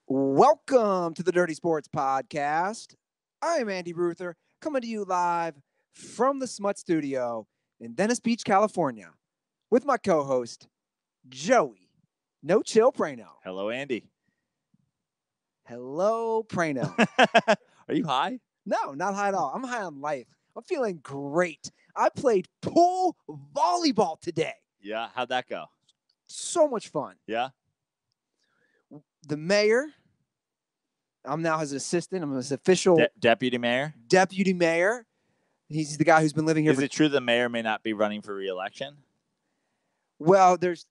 Welcome to the Dirty Sports Podcast. I am Andy Ruther, coming to you live from the Smut Studio in Venice Beach, California, with my co-host, Joey No Chill Prano. Hello, Andy. Hello, Prano. Are you high? No, not high at all. I'm high on life. I'm feeling great. I played pool volleyball today. Yeah, how'd that go? So much fun. Yeah? The mayor, I'm now his assistant. I'm his official Deputy mayor? deputy mayor. He's the guy who's been living here. Is it true the mayor may not be running for re-election? Well, there's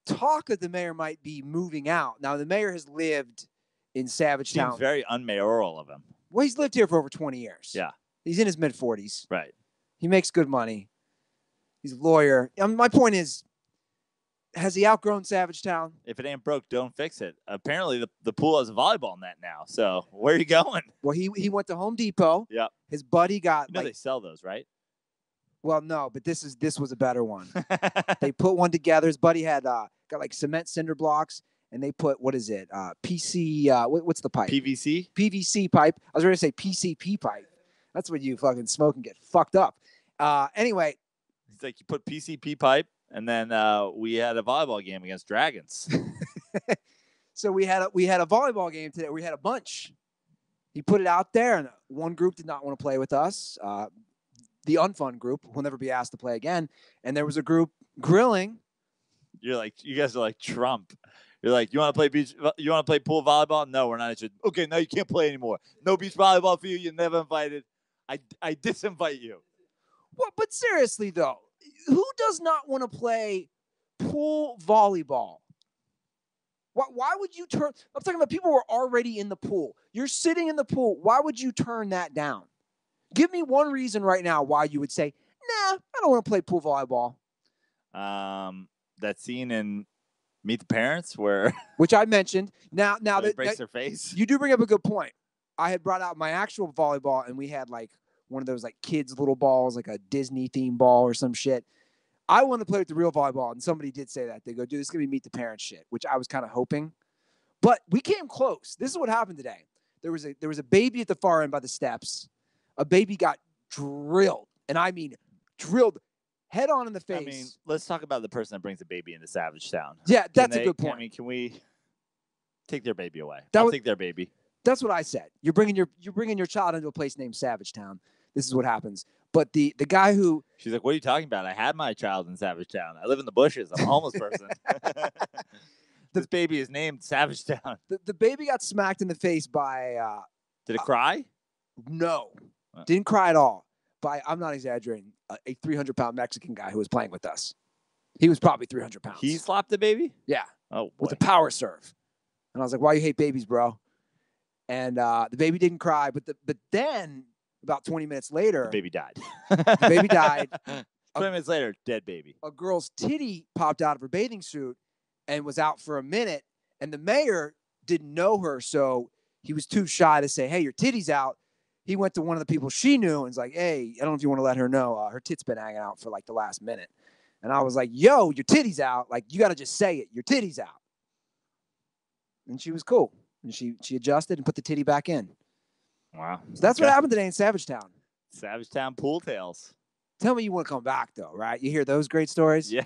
talk that the mayor might be moving out. Now, the mayor has lived in Savage Town. Seems very unmayoral of him. Well, he's lived here for over 20 years. Yeah. He's in his mid-40s. Right. He makes good money. He's a lawyer. My point is, has he outgrown Savage Town? If it ain't broke, don't fix it. Apparently, the pool has a volleyball net now. So where are you going? Well, he went to Home Depot. Yep. His buddy got They sell those, right? Well, no, but this was a better one. They put one together. His buddy had got like cement cinder blocks, and they put what is it? PC. What's the pipe? PVC. PVC pipe. I was ready to say PCP pipe. That's when you fucking smoke and get fucked up. Anyway, It's like you put PCP pipe, and then we had a volleyball game against Dragons. So we had a volleyball game today. We had a bunch. He put it out there, and one group did not want to play with us. The unfun group will never be asked to play again. And there was a group grilling. You guys are like Trump. You're like, you want to play pool volleyball? No, we're not interested. Okay, now you can't play anymore. No beach volleyball for you. You're never invited. I disinvite you. Well, but seriously though, who does not want to play pool volleyball? Why would you turn? I'm talking about people who are already in the pool. You're sitting in the pool. Why would you turn that down? Give me one reason right now why you would say, nah, I don't want to play pool volleyball. That scene in Meet the Parents where Which I mentioned. Now that breaks their face. You do bring up a good point. I had brought out my actual volleyball, and we had like one of those like kids' little balls, like a Disney theme ball or some shit. I wanted to play with the real volleyball, and somebody did say that. They go, dude, this is going to be Meet the Parents shit, which I was kind of hoping. But we came close. This is what happened today. There was a baby at the far end by the steps. A baby got drilled, and I mean drilled head on in the face. I mean, let's talk about the person that brings a baby into Savage Town. Yeah, that's a good point. I mean, can we take their baby away? I'll take their baby. That's what I said. You're bringing your child into a place named Savage Town. This is what happens. But the guy who... She's like, what are you talking about? I had my child in Savage Town. I live in the bushes. I'm a homeless person. This baby is named Savage Town. The baby got smacked in the face by... Did it cry? No. Didn't cry at all. By, I'm not exaggerating, a 300-pound Mexican guy who was playing with us. He was probably 300 pounds. He slapped the baby? Yeah. Oh, boy. With a power serve. And I was like, why you hate babies, bro? And the baby didn't cry. But then, about 20 minutes later... The baby died. The baby died. 20 minutes later, dead baby. A girl's titty popped out of her bathing suit and was out for a minute. And the mayor didn't know her, so he was too shy to say, hey, your titty's out. He went to one of the people she knew and was like, hey, I don't know if you want to let her know. Her tit's been hanging out for like the last minute. And I was like, yo, your titty's out. Like, you got to just say it. Your titty's out. And she was cool. And she adjusted and put the titty back in. Wow. So that's what happened today in Savage Town. Savage Town pool tales. Tell me you want to come back, though, right? You hear those great stories? Yeah.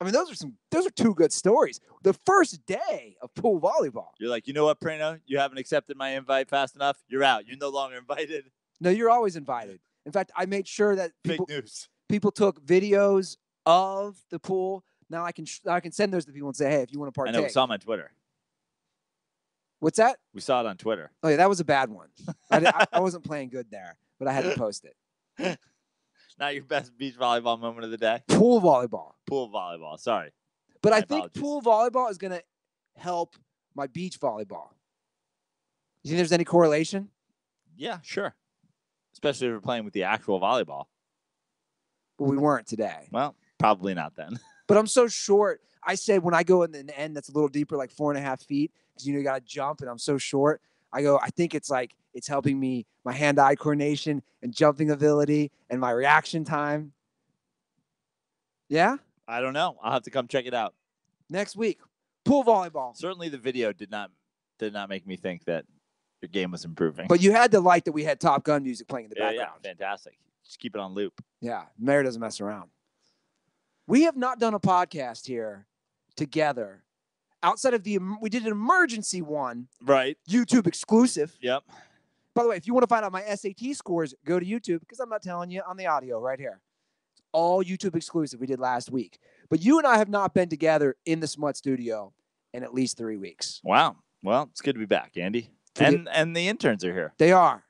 I mean, those are two good stories. The first day of pool volleyball. You're like, you know what, Prano? You haven't accepted my invite fast enough. You're out. You're no longer invited. No, you're always invited. In fact, I made sure that Fake news. People took videos of the pool. Now I can send those to people and say, hey, if you want to partake. I know, we saw them on Twitter. What's that? We saw it on Twitter. Oh, yeah, that was a bad one. I wasn't playing good there, but I had to post it. Not your best beach volleyball moment of the day? Pool volleyball. Pool volleyball. Sorry. But I think pool volleyball is going to help my beach volleyball. You think there's any correlation? Yeah, sure. Especially if we're playing with the actual volleyball. But we weren't today. Well, probably not then. But I'm so short. I said when I go in the end that's a little deeper, like 4.5 feet, because you got to jump, and I'm so short. I think it's helping me, my hand-eye coordination and jumping ability and my reaction time. Yeah? I don't know. I'll have to come check it out. Next week, Pool volleyball. Certainly, the video did not make me think that your game was improving. But you had to like that we had Top Gun music playing in the background. Yeah, fantastic. Just keep it on loop. Yeah, Mayor doesn't mess around. We have not done a podcast here together outside of we did an emergency one. Right. YouTube exclusive. Yep. By the way, if you want to find out my SAT scores, go to YouTube because I'm not telling you on the audio right here. It's all YouTube exclusive we did last week. But you and I have not been together in the Smut studio in at least 3 weeks. Wow. Well, it's good to be back, Andy. And the interns are here. They are.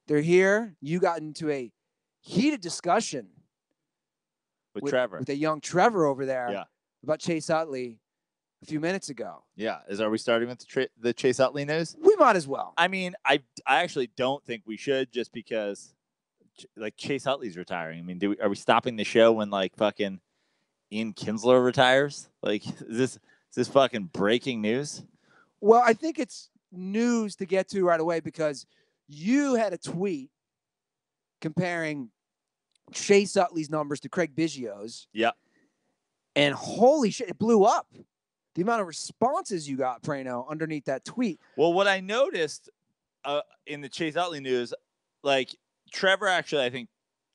They're here. You got into a heated discussion with Trevor. With a young Trevor over there. Yeah. About Chase Utley a few minutes ago. Yeah. Are we starting with the Chase Utley news? We might as well. I mean, I actually don't think we should, just because like Chase Utley's retiring. I mean, are we stopping the show when like fucking Ian Kinsler retires? Like, is this fucking breaking news? Well, I think it's news to get to right away because you had a tweet comparing Chase Utley's numbers to Craig Biggio's. Yeah. And holy shit, it blew up. The amount of responses you got, Prano, underneath that tweet. Well, what I noticed in the Chase Utley news, like Trevor actually, I think,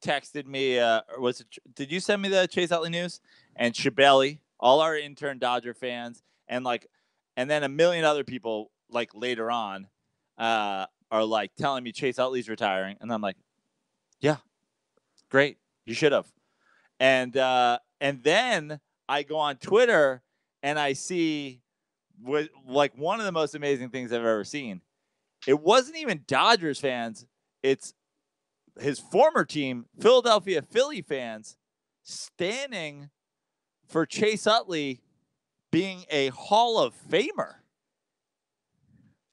texted me. Did you send me the Chase Utley news? And Shabelli, all our intern Dodger fans, and then a million other people like later on are like telling me Chase Utley's retiring, and I'm like, yeah, great, you should have. And then I go on Twitter and I see like one of the most amazing things I've ever seen. It wasn't even Dodgers fans. It's his former team, Philadelphia Philly fans, standing for Chase Utley being a Hall of Famer.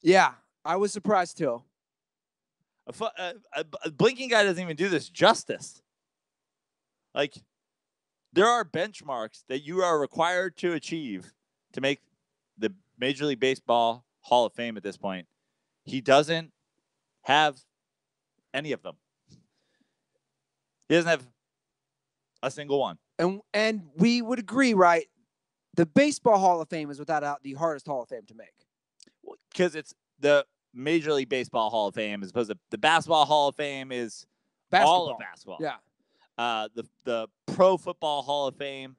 Yeah, I was surprised too. A blinking guy doesn't even do this justice. Like, there are benchmarks that you are required to achieve to make the Major League Baseball Hall of Fame at this point. He doesn't have any of them. He doesn't have a single one. And we would agree, right? The Baseball Hall of Fame is without doubt the hardest Hall of Fame to make. Because it's the Major League Baseball Hall of Fame as opposed to the Basketball Hall of Fame is all of basketball. Yeah. The Pro Football Hall of Fame.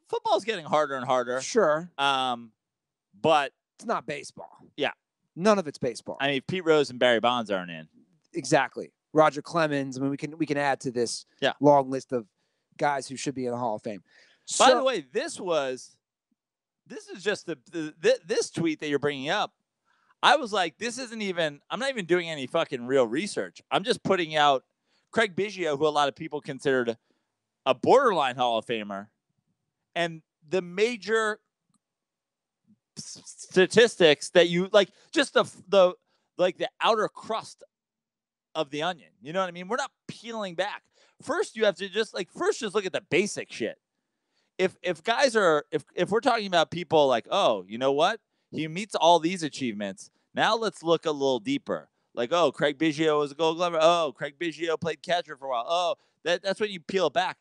Football is getting harder and harder. Sure. But it's not baseball. Yeah. None of it's baseball. I mean, Pete Rose and Barry Bonds aren't in. Exactly. Roger Clemens. I mean, we can add to this long list of guys who should be in the Hall of Fame. By the way, this is just this tweet that you're bringing up. I was like, I'm not even doing any fucking real research. I'm just putting out Craig Biggio, who a lot of people considered a borderline Hall of Famer, and the major statistics that you like, just the outer crust of the onion. You know what I mean? We're not peeling back. First, you have to just look at the basic shit. If we're talking about people like, oh, you know what? He meets all these achievements. Now let's look a little deeper. Like, oh, Craig Biggio was a Gold Glover. Oh, Craig Biggio played catcher for a while. Oh, that's when you peel it back.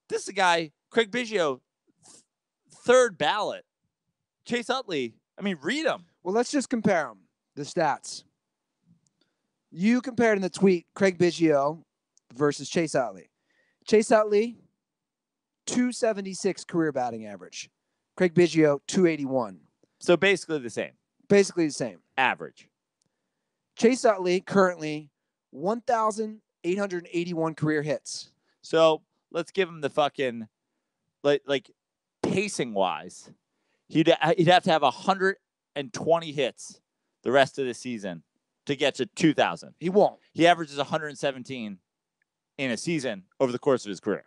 This is a guy, Craig Biggio, third ballot. Chase Utley, I mean, read them. Well, let's just compare them, the stats. You compared in the tweet Craig Biggio versus Chase Utley. Chase Utley, 276 career batting average. Craig Biggio, 281. So basically the same. Basically the same. Average. Chase Utley currently 1,881 career hits. So let's give him the fucking like pacing wise. He'd have to have 120 hits the rest of the season to get to 2,000. He won't. He averages 117 in a season over the course of his career.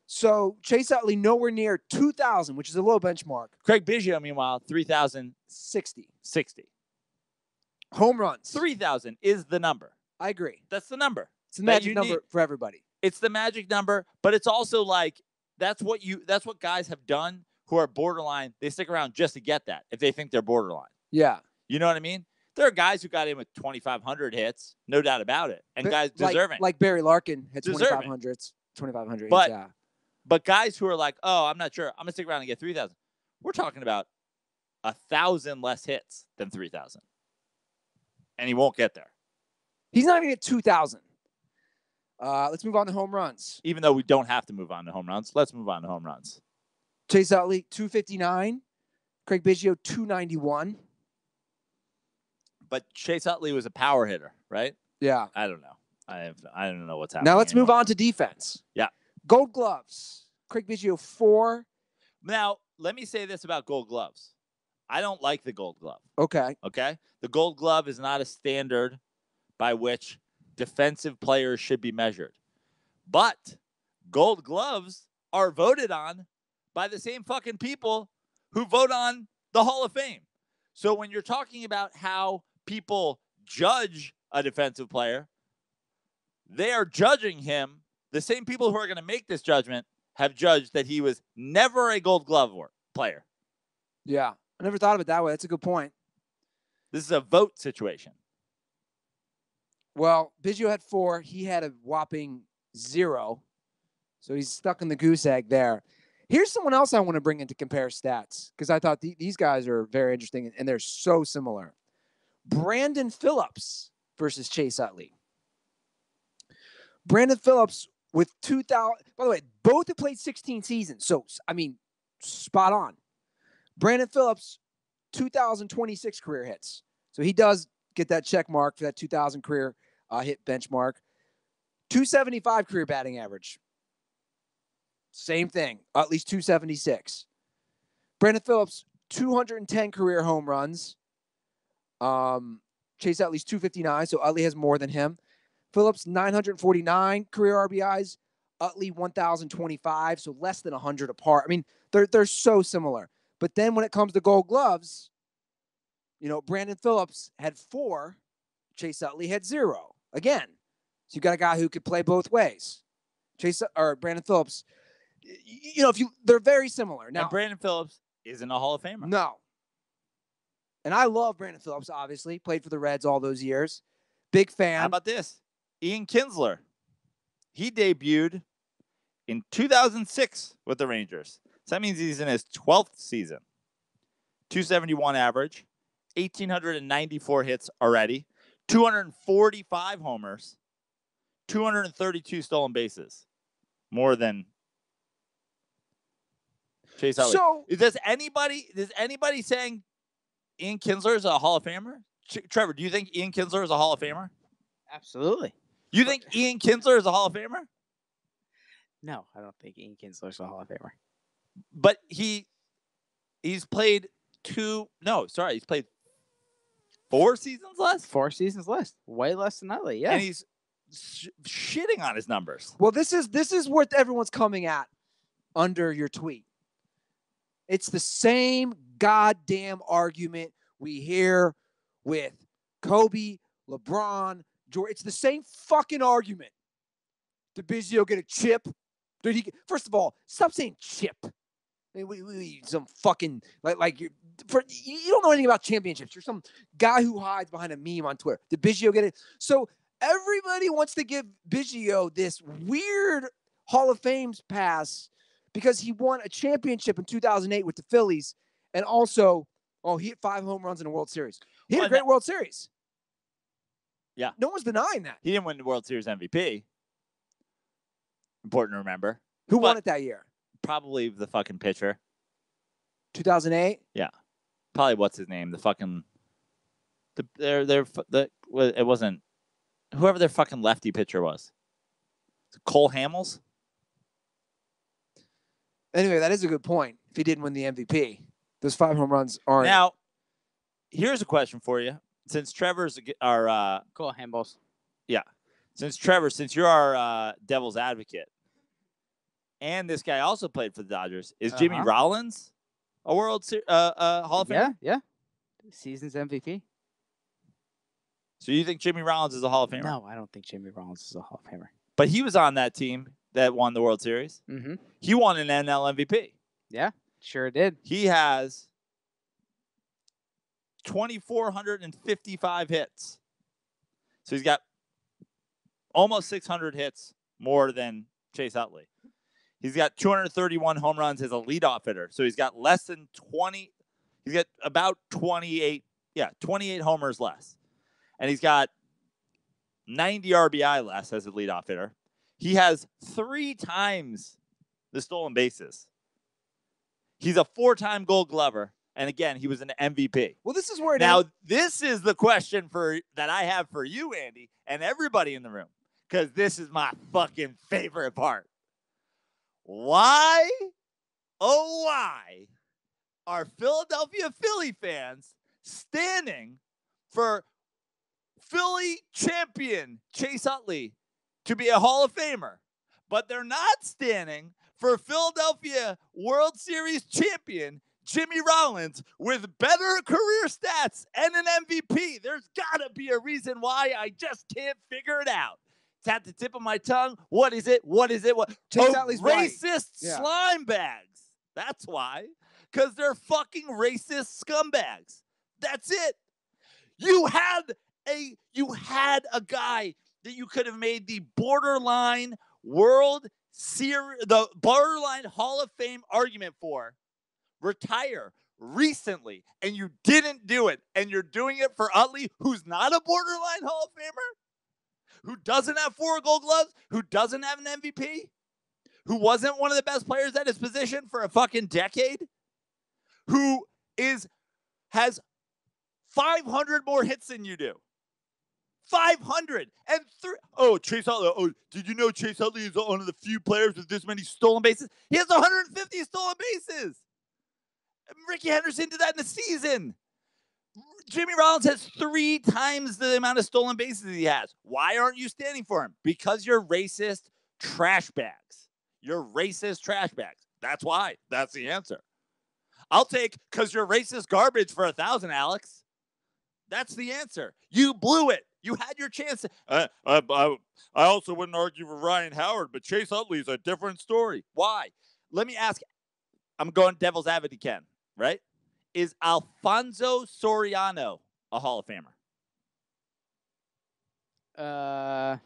So Chase Utley nowhere near 2,000, which is a low benchmark. Craig Biggio, meanwhile, 3,060. Home runs. 3,000 is the number. I agree. That's the number. It's the magic number for everybody. It's the magic number, but it's also like that's what guys have done who are borderline. They stick around just to get that if they think they're borderline. Yeah. You know what I mean? There are guys who got in with 2,500 hits, no doubt about it, and guys deserving. Like Barry Larkin had 2,500s. 2,500 hits, yeah. But guys who are like, oh, I'm not sure. I'm going to stick around and get 3,000. We're talking about 1,000 less hits than 3,000. And he won't get there. He's not even at 2,000. Let's move on to home runs. Even though we don't have to move on to home runs, let's move on to home runs. Chase Utley, 259. Craig Biggio, 291. But Chase Utley was a power hitter, right? Yeah. I don't know. I don't know what's happening. Now let's move on to defense. Yeah. Gold Gloves. Craig Biggio, 4. Now, let me say this about Gold Gloves. I don't like the Gold Glove. Okay. The Gold Glove is not a standard by which defensive players should be measured. But Gold Gloves are voted on by the same fucking people who vote on the Hall of Fame. So when you're talking about how people judge a defensive player, they are judging him. The same people who are going to make this judgment have judged that he was never a Gold Glove player. Yeah. I never thought of it that way. That's a good point. This is a vote situation. Well, Biggio had 4. He had a whopping 0. So he's stuck in the goose egg there. Here's someone else I want to bring in to compare stats because I thought these guys are very interesting and they're so similar. Brandon Phillips versus Chase Utley. Brandon Phillips with 2,000. By the way, both have played 16 seasons. So, I mean, spot on. Brandon Phillips, 2,026 career hits. So he does get that check mark for that 2,000 career hit benchmark. 275 career batting average. Same thing, at least 276. Brandon Phillips, 210 career home runs. Chase Utley's 259, so Utley has more than him. Phillips, 949 career RBIs. Utley, 1,025, so less than 100 apart. I mean, they're so similar. But then when it comes to Gold Gloves, Brandon Phillips had 4. Chase Utley had 0. Again, so you got a guy who could play both ways. Brandon Phillips, they're very similar. Now, and Brandon Phillips isn't a Hall of Famer. No. And I love Brandon Phillips, obviously. Played for the Reds all those years. Big fan. How about this? Ian Kinsler. He debuted in 2006 with the Rangers. So that means he's in his 12th season. 271 average, 1,894 hits already, 245 homers, 232 stolen bases. More than Chase Utley. So, Does anybody saying Ian Kinsler is a Hall of Famer? Trevor, do you think Ian Kinsler is a Hall of Famer? Absolutely. You think Ian Kinsler is a Hall of Famer? No, I don't think Ian Kinsler is a Hall of Famer. But he's played he's played 4 seasons less? 4 seasons less. Way less than Utley, yeah. And he's shitting on his numbers. Well, this is what everyone's coming at under your tweet. It's the same goddamn argument we hear with Kobe, LeBron, Jordan. It's the same fucking argument. Did Biggio get a chip? First of all, stop saying chip. I mean, we some fucking you don't know anything about championships. You're some guy who hides behind a meme on Twitter. Did Biggio get it? So everybody wants to give Biggio this weird Hall of Fame pass because he won a championship in 2008 with the Phillies, and also, he hit 5 home runs in a World Series. He had a great World Series. Yeah, no one's denying that. He didn't win the World Series MVP. Important to remember. Who won it that year? Probably the fucking pitcher. 2008? Yeah. Probably what's his name? It wasn't whoever their fucking lefty pitcher was. Cole Hamels? Anyway, that is a good point. If he didn't win the MVP, those 5 home runs aren't. Now, here's a question for you. Since Trevor's our Cole Hamels. Yeah. Since you're our devil's advocate, and this guy also played for the Dodgers, is Jimmy Rollins a Hall of Famer? Yeah. Season's MVP. So you think Jimmy Rollins is a Hall of Famer? No, I don't think Jimmy Rollins is a Hall of Famer. But he was on that team that won the World Series. Mm-hmm. He won an NL MVP. Yeah, sure did. He has 2,455 hits. So he's got almost 600 hits more than Chase Utley. He's got 231 home runs as a leadoff hitter. So he's got less than 20. He's got about 28 homers less. And he's got 90 RBI less as a leadoff hitter. He has 3 times the stolen bases. He's a 4-time Gold Glover. And again, he was an MVP. Well, this is where this is the question that I have for you, Andy, and everybody in the room, because this is my fucking favorite part. Why, oh why, are Philadelphia Philly fans standing for Philly champion Chase Utley to be a Hall of Famer, but they're not standing for Philadelphia World Series champion Jimmy Rollins with better career stats and an MVP? There's got to be a reason why. I just can't figure it out. It's at the tip of my tongue. What is it? What? Chase Utley's racist slime bags. That's why. Because they're fucking racist scumbags. That's it. You had a guy that you could have made the borderline World Series, the borderline Hall of Fame argument for, retire recently, and you didn't do it. And you're doing it for Utley, who's not a borderline Hall of Famer, who doesn't have 4 Gold Gloves, who doesn't have an MVP, who wasn't one of the best players at his position for a fucking decade, who has 500 more hits than you do. 500 and 3. Oh, Chase Utley. Oh, did you know Chase Utley is one of the few players with this many stolen bases? He has 150 stolen bases. Ricky Henderson did that in a season. Jimmy Rollins has 3 times the amount of stolen bases he has. Why aren't you standing for him? Because you're racist trash bags. You're racist trash bags. That's why. That's the answer. I'll take because you're racist garbage for 1,000, Alex. That's the answer. You blew it. You had your chance. I also wouldn't argue for Ryan Howard, but Chase Utley is a different story. Why? Let me ask. I'm going devil's advocate, Ken, right? Is Alfonso Soriano a Hall of Famer?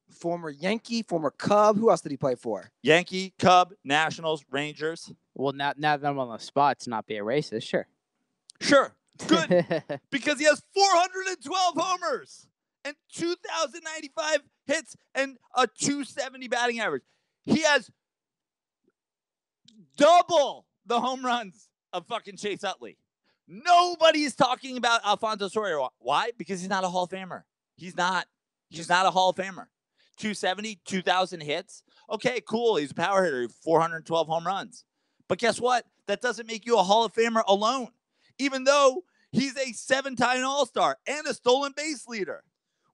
Former Yankee, former Cub. Who else did he play for? Yankee, Cub, Nationals, Rangers. Well, now that I'm on the spot to not be a racist, sure. Sure. Good. Because he has 412 homers and 2,095 hits and a 270 batting average. He has double the home runs of fucking Chase Utley. Nobody's talking about Alfonso Soriano. Why? Because he's not a Hall of Famer. He's not. He's not a Hall of Famer. 270, 2,000 hits. Okay, cool. He's a power hitter. 412 home runs. But guess what? That doesn't make you a Hall of Famer alone. Even though he's a 7-time All-Star and a stolen base leader.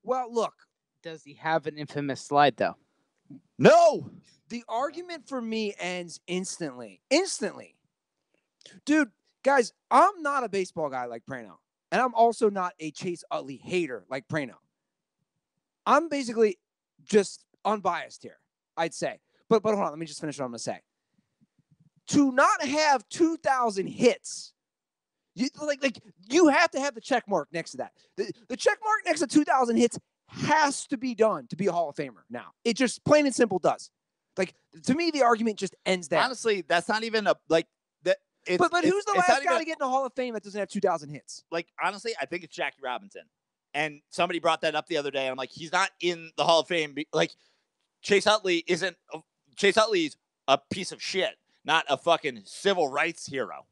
Well, look. Does he have an infamous slide, though? No. The argument for me ends instantly. Instantly. Dude, guys, I'm not a baseball guy like Prano. And I'm also not a Chase Utley hater like Prano. I'm basically just unbiased here, I'd say. But hold on, let me just finish what I'm going to say. To not have 2,000 hits, you have to have the check mark next to that. The check mark next to 2,000 hits has to be done to be a Hall of Famer now. It just plain and simple does. Like, to me, the argument just ends there. Honestly, that's not even a, like, that. But who's the last guy to get in the Hall of Fame that doesn't have 2,000 hits? Like, honestly, I think it's Jackie Robinson. And somebody brought that up the other day. And I'm like, he's not in the Hall of Fame. Like, Chase Utley's a piece of shit, not a fucking civil rights hero.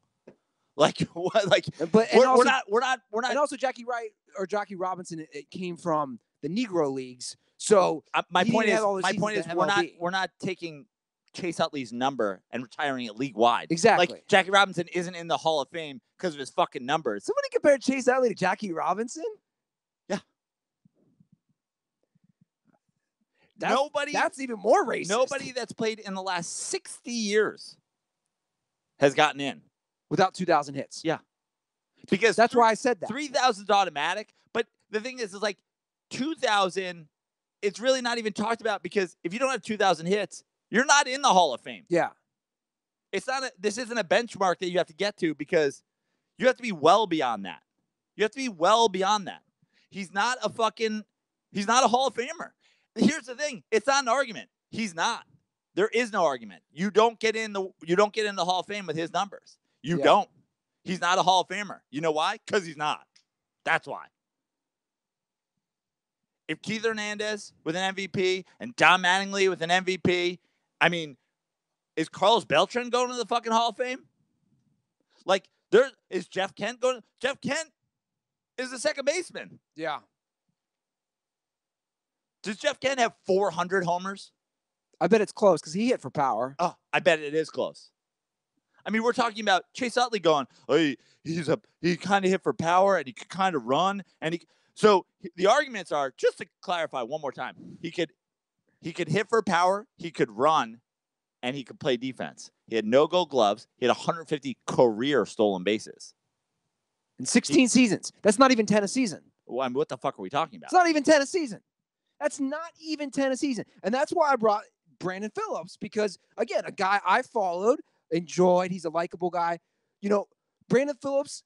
Like what? Like, but we're not. And also, Jackie Robinson, it came from the Negro leagues. So my point is, we're not taking Chase Utley's number and retiring it league wide. Exactly. Like, Jackie Robinson isn't in the Hall of Fame because of his fucking numbers. Somebody compared Chase Utley to Jackie Robinson? Yeah. That's even more racist. Nobody that's played in the last 60 years has gotten in. Without 2,000 hits. Yeah. Because that's why I said that. 3,000 is automatic. But the thing is like 2,000, it's really not even talked about because if you don't have 2,000 hits, you're not in the Hall of Fame. Yeah. This isn't a benchmark that you have to get to because you have to be well beyond that. You have to be well beyond that. He's not a Hall of Famer. Here's the thing. It's not an argument. He's not. There is no argument. You don't get in the Hall of Fame with his numbers. You don't. He's not a Hall of Famer. You know why? Because he's not. That's why. If Keith Hernandez with an MVP and Don Mattingly with an MVP, I mean, is Carlos Beltran going to the fucking Hall of Fame? Like, there is Jeff Kent going? Jeff Kent is the second baseman. Yeah. Does Jeff Kent have 400 homers? I bet it's close because he hit for power. Oh, I bet it is close. I mean, we're talking about Chase Utley going, oh, he kind of hit for power and he could kind of run. So the arguments are, just to clarify one more time, he could hit for power, he could run, and he could play defense. He had no gold gloves. He had 150 career stolen bases. In 16 seasons. That's not even 10 a season. Well, I mean, what the fuck are we talking about? It's not even 10 a season. That's not even 10 a season. And that's why I brought Brandon Phillips, because, again, a guy I followed, enjoyed. He's a likable guy. You know, Brandon Phillips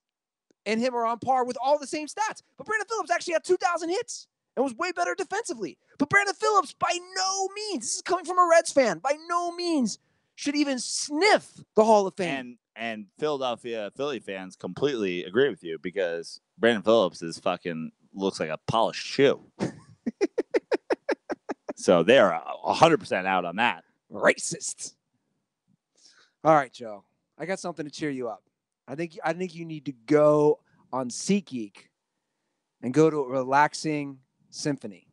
and him are on par with all the same stats. But Brandon Phillips actually had 2,000 hits and was way better defensively. But Brandon Phillips, by no means, this is coming from a Reds fan, by no means should even sniff the Hall of Fame. And Philadelphia Philly fans completely agree with you, because Brandon Phillips looks like a polished shoe. So they're 100% out on that. Racists. All right, Joe. I got something to cheer you up. I think you need to go on SeatGeek and go to a relaxing symphony.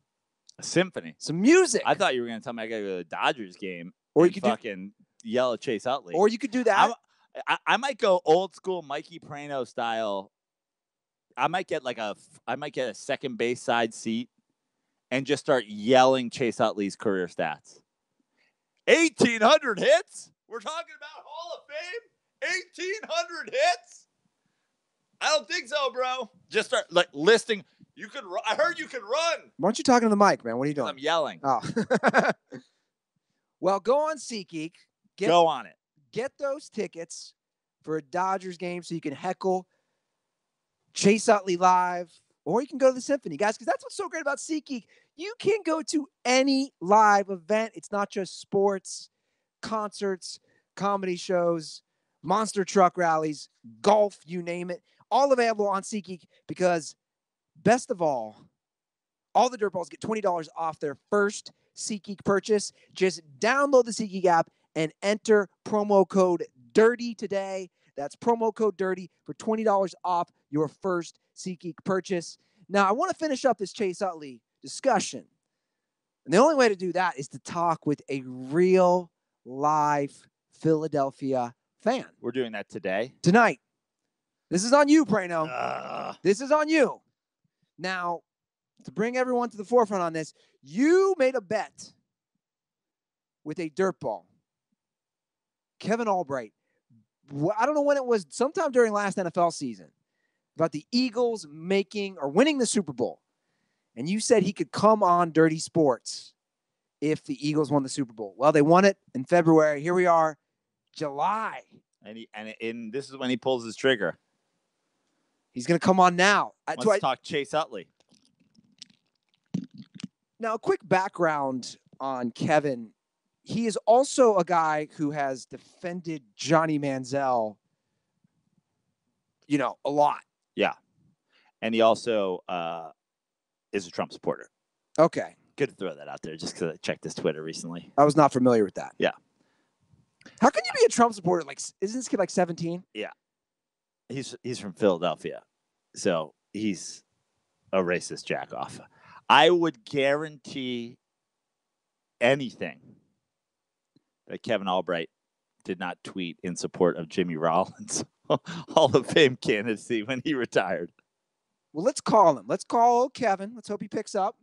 A symphony? Some music. I thought you were going to tell me I got to go to the Dodgers game or and you could fucking yell at Chase Utley. Or you could do that. I might go old school Mikey Prano style. I might get a second base side seat and just start yelling Chase Utley's career stats. 1,800 hits? We're talking about Hall of Fame? 1,800 hits? I don't think so, bro. Just start listing. You could. I heard you could run. Why aren't you talking to the mic, man? What are you doing? I'm yelling. Oh. Well, go on SeatGeek. Go on it. Get those tickets for a Dodgers game so you can heckle Chase Utley live, or you can go to the symphony, guys, because that's what's so great about SeatGeek. You can go to any live event. It's not just sports, concerts, comedy shows, monster truck rallies, golf, you name it. All available on SeatGeek, because best of all the dirtballs get $20 off their first SeatGeek purchase. Just download the SeatGeek app and enter promo code DIRTY today. That's promo code DIRTY for $20 off your first SeatGeek purchase. Now, I want to finish up this Chase Utley discussion. And the only way to do that is to talk with a real live Philadelphia fan. We're doing that today. Tonight. This is on you, Prano. This is on you. Now, to bring everyone to the forefront on this, you made a bet with a dirt ball. Kevin Albright. I don't know when it was, sometime during last NFL season, about the Eagles winning the Super Bowl. And you said he could come on Dirty Sports if the Eagles won the Super Bowl. Well, they won it in February. Here we are, July. And this is when he pulls his trigger. He's going to come on now. Let's talk Chase Utley. Now, a quick background on Kevin. He is also a guy who has defended Johnny Manziel, a lot. Yeah. And he also is a Trump supporter. Okay. Good to throw that out there just because I checked his Twitter recently. I was not familiar with that. Yeah. How can you be a Trump supporter? Isn't this kid 17? Yeah. He's from Philadelphia. So he's a racist jackoff. I would guarantee anything that Kevin Albright did not tweet in support of Jimmy Rollins' Hall of Fame candidacy when he retired. Well, let's call him. Let's call Kevin. Let's hope he picks up.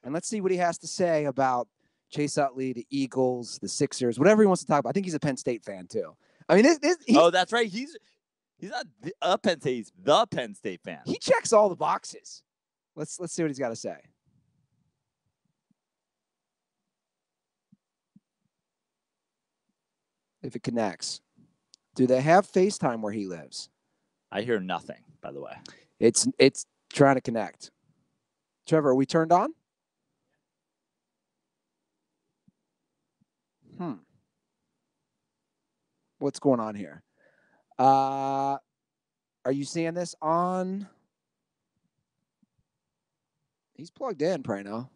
And let's see what he has to say about Chase Utley, the Eagles, the Sixers, whatever he wants to talk about. I think he's a Penn State fan, too. I mean, that's right. He's not a Penn State. He's the Penn State fan. He checks all the boxes. Let's see what he's got to say. If it connects. Do they have FaceTime where he lives? I hear nothing, by the way. It's trying to connect. Trevor, are we turned on? What's going on here? Are you seeing this on? He's plugged in, probably now.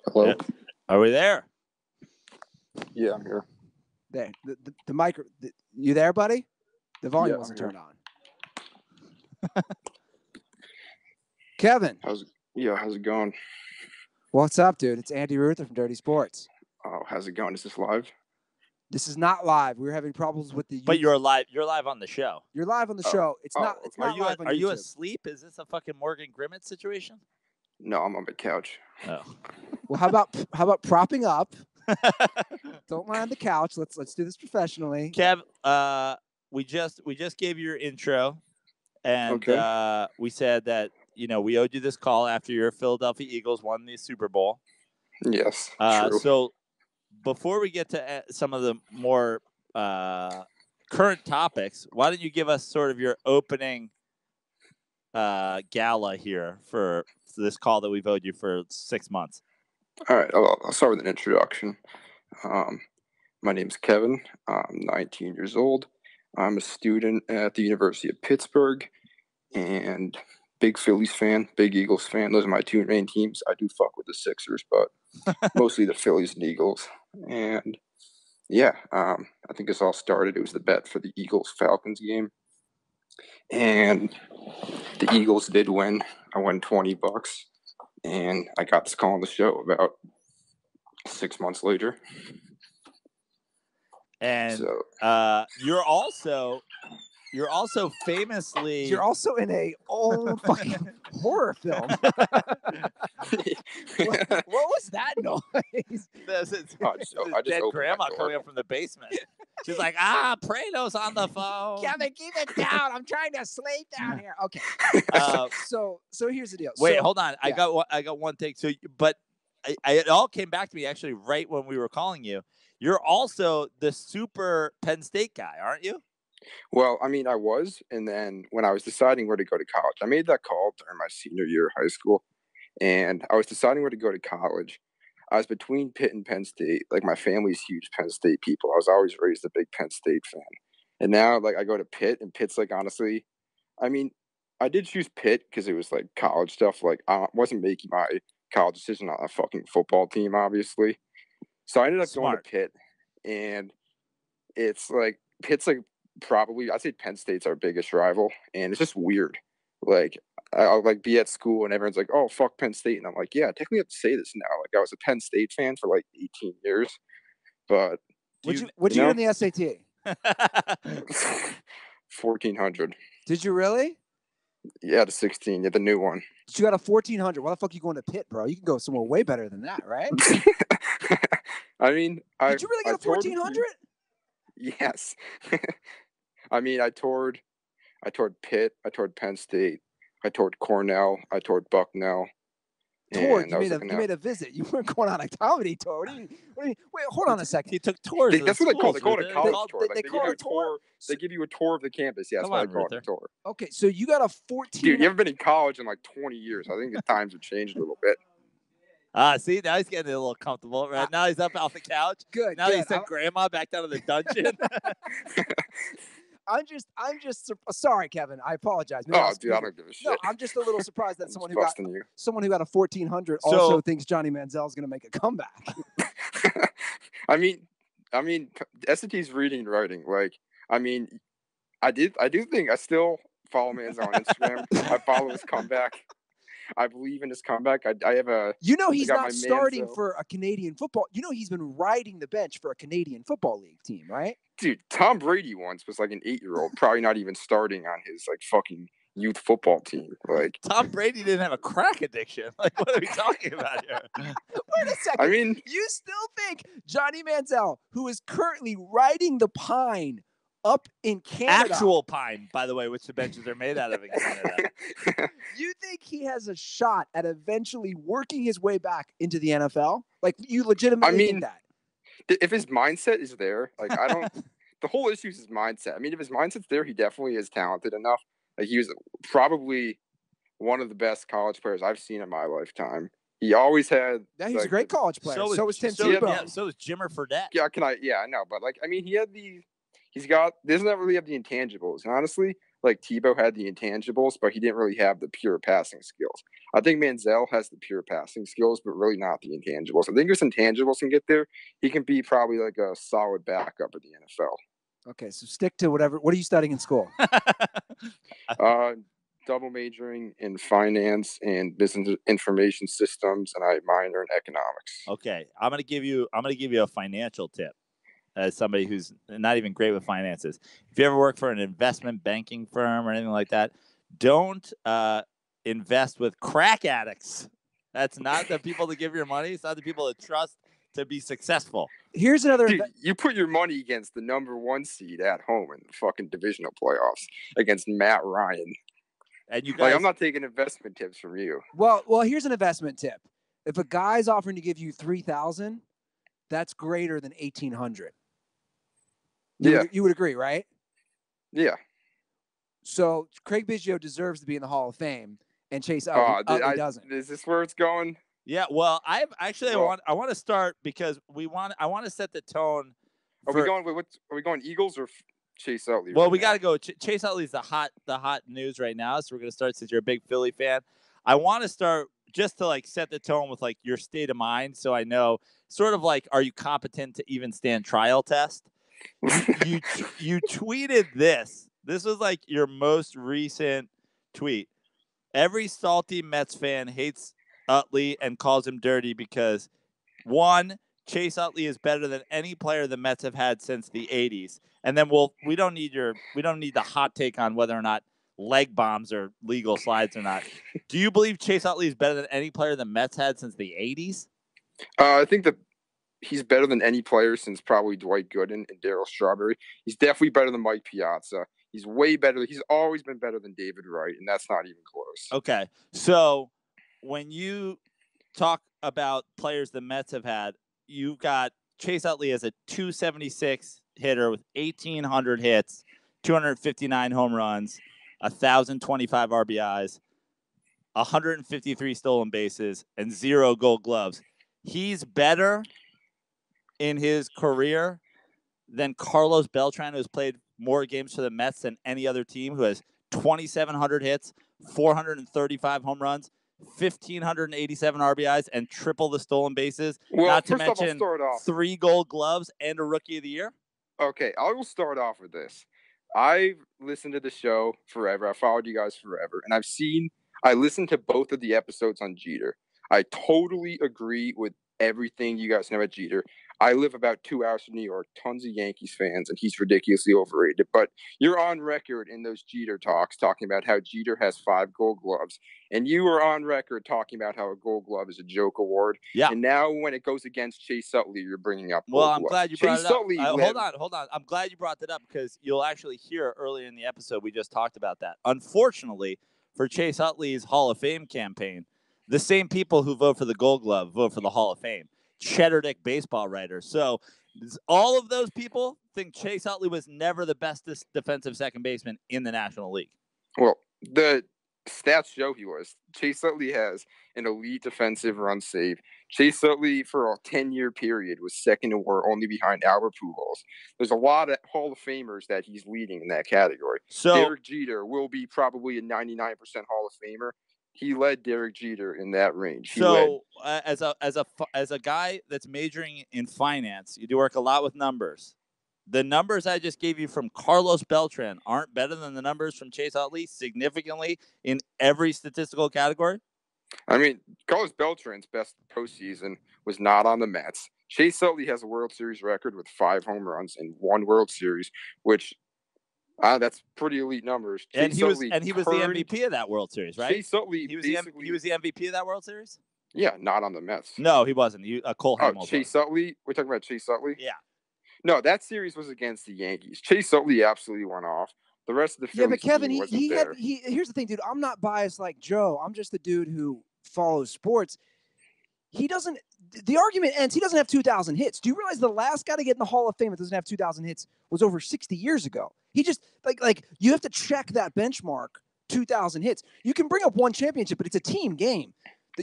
Hello? Yeah. Are we there? Yeah, I'm here. There, the micro. You there, buddy? The volume Yeah, wasn't I'm turned on. Kevin, How's it going? what's up, dude? It's Andy Ruther from Dirty Sports. Oh, how's it going? Is this live? This is not live. We're having problems with the. But you're live. You're live on the show. You're live on the show. It's not. It's Are not live on Are you YouTube. asleep? Is this a fucking Morgan Grimmett situation? No, I'm on the couch. Oh. Well, how about propping up? Don't lie on the couch. Let's do this professionally. Kev, we just gave you your intro, and Okay. we said that we owed you this call after your Philadelphia Eagles won the Super Bowl. Yes, true. So before we get to some of the more current topics, why don't you give us sort of your opening gala here for this call that we've owed you for 6 months? All right, I'll start with an introduction. My name's Kevin. I'm 19 years old. I'm a student at the University of Pittsburgh, and big Phillies fan, big Eagles fan. Those are my two main teams. I do fuck with the Sixers, but mostly the Phillies and Eagles. And yeah, I think this all started. It was the bet for the Eagles-Falcons game, and the Eagles did win. I won $20, and I got this call on the show about 6 months later. And so, you're also famously You're also in a old fucking horror film. what was that noise? I just dead opened my grandma door. coming up from the basement. She's like, Prato's on the phone. Kevin, keep it down. I'm trying to sleep down here. Okay. So here's the deal. Wait, So, hold on. yeah. I got one take. So, but it all came back to me actually right when we were calling you. You're also the super Penn State guy, aren't you? Well, I mean, I was, and then when I was deciding where to go to college, I made that call during my senior year of high school, and I was deciding where to go to college. I was between Pitt and Penn State. Like, my family's huge Penn State people. I was always raised a big Penn State fan. And now, like, I go to Pitt, and Pitt's, like, honestly, I mean, I did choose Pitt because it was, like, college stuff. Like, I wasn't making my college decision on a fucking football team, obviously. So I ended up going to Pitt, and it's, like, Pitt's, like, probably, I'd say Penn State's our biggest rival, and it's just weird. Like, I'll like be at school and everyone's like, "Oh, fuck Penn State," and I'm like, "Yeah, technically I have to say this now." Like, I was a Penn State fan for like 18 years, but What'd you get in the SAT? 1400. Did you really? Yeah, the 16. Yeah, the new one. You got a 1400. Why the fuck are you going to Pitt, bro? You can go somewhere way better than that, right? I mean, did you really get a 1400? Yes. I mean, I toured Pitt, I toured Penn State, I toured Cornell, I toured Bucknell. Toured? You made a visit. You weren't going on a comedy tour. What do you wait, hold on a second. He took tours. That's what they call it. They call it a college tour. They call it a tour? They give you a tour of the campus. Yeah, that's why they call it a tour. Okay, so you got a 14. Dude, you haven't been in college in like 20 years. I think the times have changed a little bit. See, now he's getting a little comfortable, right? Now he's up off the couch. Good. Now he sent grandma back down to the dungeon. I'm just sorry, Kevin. I apologize. Dude, I don't give a shit. No, I'm just a little surprised that someone who got a 1400 So, also thinks Johnny Manziel's going to make a comeback. I mean, SAT's reading and writing. Like, I mean, I do think I still follow Manziel on Instagram. I follow his comeback. I believe in his comeback. I have a. He's not starting for a Canadian football. He's been riding the bench for a Canadian Football League team, right? Dude, Tom Brady once was like an 8-year-old, probably not even starting on his like fucking youth football team. Like, Tom Brady didn't have a crack addiction. Like, what are we talking about here? Wait a second. I mean, you still think Johnny Manziel, who is currently riding the pine up in Canada, actual pine, by the way, which the benches are made out of in Canada, you think he has a shot at eventually working his way back into the NFL? Like, you legitimately think that? If his mindset is there, like, I don't. The whole issue is his mindset. I mean, if his mindset's there, he definitely is talented enough. Like, he was probably one of the best college players I've seen in my lifetime. He always had. Yeah, he was a like, great college player. So was Tim so, Tebow. yeah, so was Jimmer Fredette. Yeah, I know, but like, I mean, doesn't really have the intangibles. And honestly, like Tebow had the intangibles, but he didn't really have the pure passing skills. I think Manziel has the pure passing skills, but really not the intangibles. I think if intangibles can get there, he can be probably like a solid backup in the NFL. Okay, so stick to whatever. What are you studying in school? Double majoring in finance and business information systems, and I minor in economics. Okay, I'm gonna give you a financial tip as somebody who's not even great with finances. If you ever work for an investment banking firm or anything like that, don't invest with crack addicts. That's not the people to give your money. It's not the people to trust to be successful. Here's another. Dude, you put your money against the number 1 seed at home in the fucking divisional playoffs against Matt Ryan. And you guys, Like, I'm not taking investment tips from you. Well, here's an investment tip. If a guy's offering to give you $3,000, that's greater than $1,800. You would agree, right? Yeah. So Craig Biggio deserves to be in the Hall of Fame, and Chase Utley doesn't. Is this where it's going? Yeah. Well, I want to start because I want to set the tone. Are we going Eagles or Chase Utley? Well, we got to go. Chase Utley's the hot news right now, so we're going to start since you're a big Philly fan. I want to start just to like set the tone with like your state of mind, so I know sort of like, are you competent to even stand trial test? You tweeted this. This was like your most recent tweet. Every salty Mets fan hates Utley and calls him dirty because, one, Chase Utley is better than any player the Mets have had since the 80s. And then we don't need the hot take on whether or not leg bombs are legal slides or not. Do you believe Chase Utley is better than any player the Mets had since the 80s? I think that he's better than any player since probably Dwight Gooden and Darryl Strawberry. He's definitely better than Mike Piazza. He's way better. He's always been better than David Wright, and that's not even close. Okay. So when you talk about players the Mets have had, you've got Chase Utley as a 276 hitter with 1,800 hits, 259 home runs, 1,025 RBIs, 153 stolen bases, and 0 Gold Gloves. He's better in his career than Carlos Beltran, who's played more games for the Mets than any other team, who has 2,700 hits, 435 home runs, 1,587 RBIs, and triple the stolen bases. Well, not to first off, mention I'll start off. 3 Gold Gloves and a Rookie of the Year. Okay, I will start off with this. I've listened to the show forever. I followed you guys forever, and I listened to both of the episodes on Jeter. I totally agree with everything you guys know about Jeter. I live about 2 hours from New York, tons of Yankees fans, and he's ridiculously overrated. But you're on record in those Jeter talks talking about how Jeter has 5 Gold Gloves, and you were on record talking about how a Gold Glove is a joke award. Yeah. And now when it goes against Chase Utley, you're bringing up Well, Gold I'm Gloves. glad you brought Chase it up. Utley Hold on. I'm glad you brought that up because you'll actually hear earlier in the episode we just talked about that. Unfortunately, for Chase Utley's Hall of Fame campaign, the same people who vote for the Gold Glove vote for the Hall of Fame. Cheddar Dick baseball writer. So all of those people think Chase Utley was never the best defensive second baseman in the National League. Well, the stats show he was. Chase Utley has an elite defensive run save. Chase Utley, for a 10-year period, was second in WAR, only behind Albert Pujols. There's a lot of Hall of Famers that he's leading in that category. So Derek Jeter will be probably a 99% Hall of Famer. He led Derek Jeter in that range. As a guy that's majoring in finance, you do work a lot with numbers. The numbers I just gave you from Carlos Beltran aren't better than the numbers from Chase Utley significantly in every statistical category. I mean, Carlos Beltran's best postseason was not on the Mets. Chase Utley has a World Series record with 5 home runs in 1 World Series, which that's pretty elite numbers. And he was the MVP of that World Series, right? Chase Utley, he was the MVP of that World Series. Yeah, not on the Mets. No, he wasn't. Cole Hamels. Chase Utley. We're talking about Chase Utley. Yeah. No, that series was against the Yankees. Chase Utley absolutely went off. The rest of the Phillies but Kevin, team here's the thing, dude. I'm not biased like Joe. I'm just the dude who follows sports. The argument ends, he doesn't have 2,000 hits. Do you realize the last guy to get in the Hall of Fame that doesn't have 2,000 hits was over 60 years ago? He just, like you have to check that benchmark, 2,000 hits. You can bring up one championship, but it's a team game.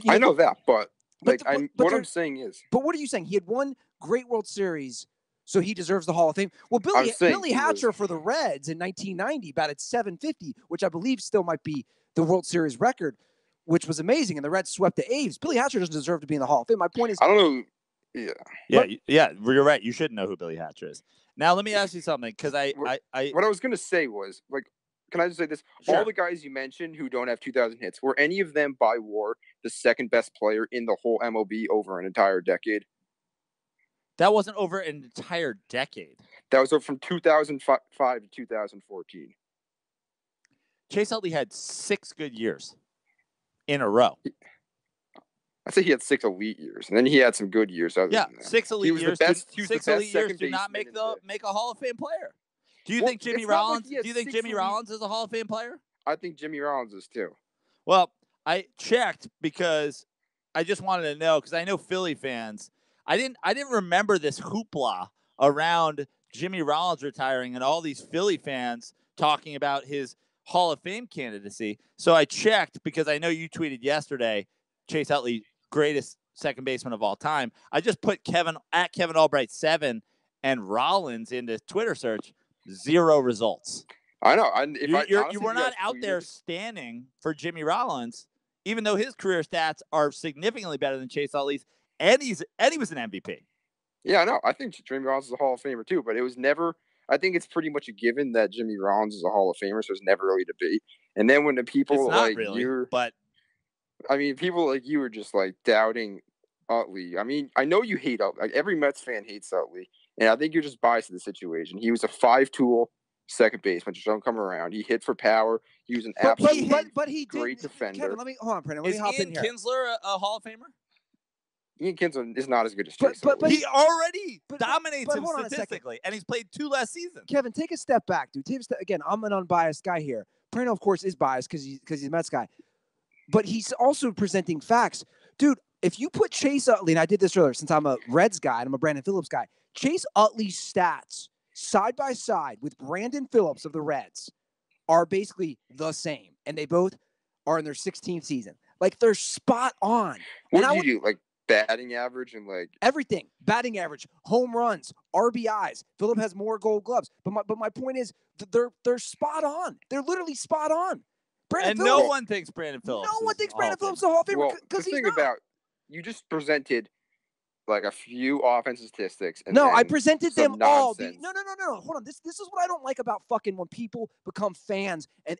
I know that, but But what I'm saying is. But what are you saying? He had one great World Series, so he deserves the Hall of Fame. Well, I'm saying Billy Hatcher for the Reds in 1990 batted .750, which I believe still might be the World Series record, which was amazing. And the Reds swept the A's. Billy Hatcher doesn't deserve to be in the Hall of Fame. My point is, I don't know. Yeah. Yeah. You're right. You should know who Billy Hatcher is. Now, let me ask you something, because what I was gonna say was, like, can I just say this? Sure. All the guys you mentioned who don't have 2,000 hits, were any of them by WAR the second best player in the whole MLB over an entire decade? That wasn't over an entire decade. That was over from 2005 to 2014. Chase Utley had 6 good years in a row. I'd say he had 6 elite years, and then he had some good years. Yeah, 6 elite years. 6 elite years do not make a Hall of Fame player. Do you think Jimmy Rollins? Do you think Jimmy Rollins is a Hall of Fame player? I think Jimmy Rollins is too. Well, I checked because I just wanted to know, because I know Philly fans. I didn't remember this hoopla around Jimmy Rollins retiring and all these Philly fans talking about his Hall of Fame candidacy. So I checked, because I know you tweeted yesterday, Chase Utley, greatest second baseman of all time. I just put Kevin Albright 7 and Rollins into Twitter search. 0 results. I know. You were not out there standing for Jimmy Rollins, even though his career stats are significantly better than Chase Utley's, and he was an MVP. Yeah, I know. I think Jimmy Rollins is a Hall of Famer too, but it was never. I think it's pretty much a given that Jimmy Rollins is a Hall of Famer, so it's never really debate. And then when the people people like you were just like doubting Utley. I mean, I know you hate Utley. Like, every Mets fan hates Utley. And I think you're just biased to the situation. He was a 5-tool second baseman. Just don't come around. He hit for power. He was an absolute great defender. Kevin, hold on, Brandon. Let me hop in here. Is Ian Kinsler a Hall of Famer? Ian Kinsler is not as good as Chase Utley. He already dominates him statistically, and he's played 2 last season. Kevin, take a step back, dude. Again, I'm an unbiased guy here. Brandon, of course, is biased because he's a Mets guy. But he's also presenting facts. Dude, if you put Chase Utley, and I did this earlier since I'm a Reds guy and I'm a Brandon Phillips guy, Chase Utley's stats side by side with Brandon Phillips of the Reds are basically the same. And they both are in their 16th season. Like, they're spot on. What do you do? Like, batting average and like everything, batting average, home runs, RBIs. Phillip has more Gold Gloves, but my point is they're spot on. They're literally spot on. No one thinks Brandon Phillips. No one thinks Brandon Phillips is a Hall of Famer because he's not. About you just presented like a few offensive statistics. And I presented them all. Nonsense. No. Hold on. This is what I don't like about fucking when people become fans and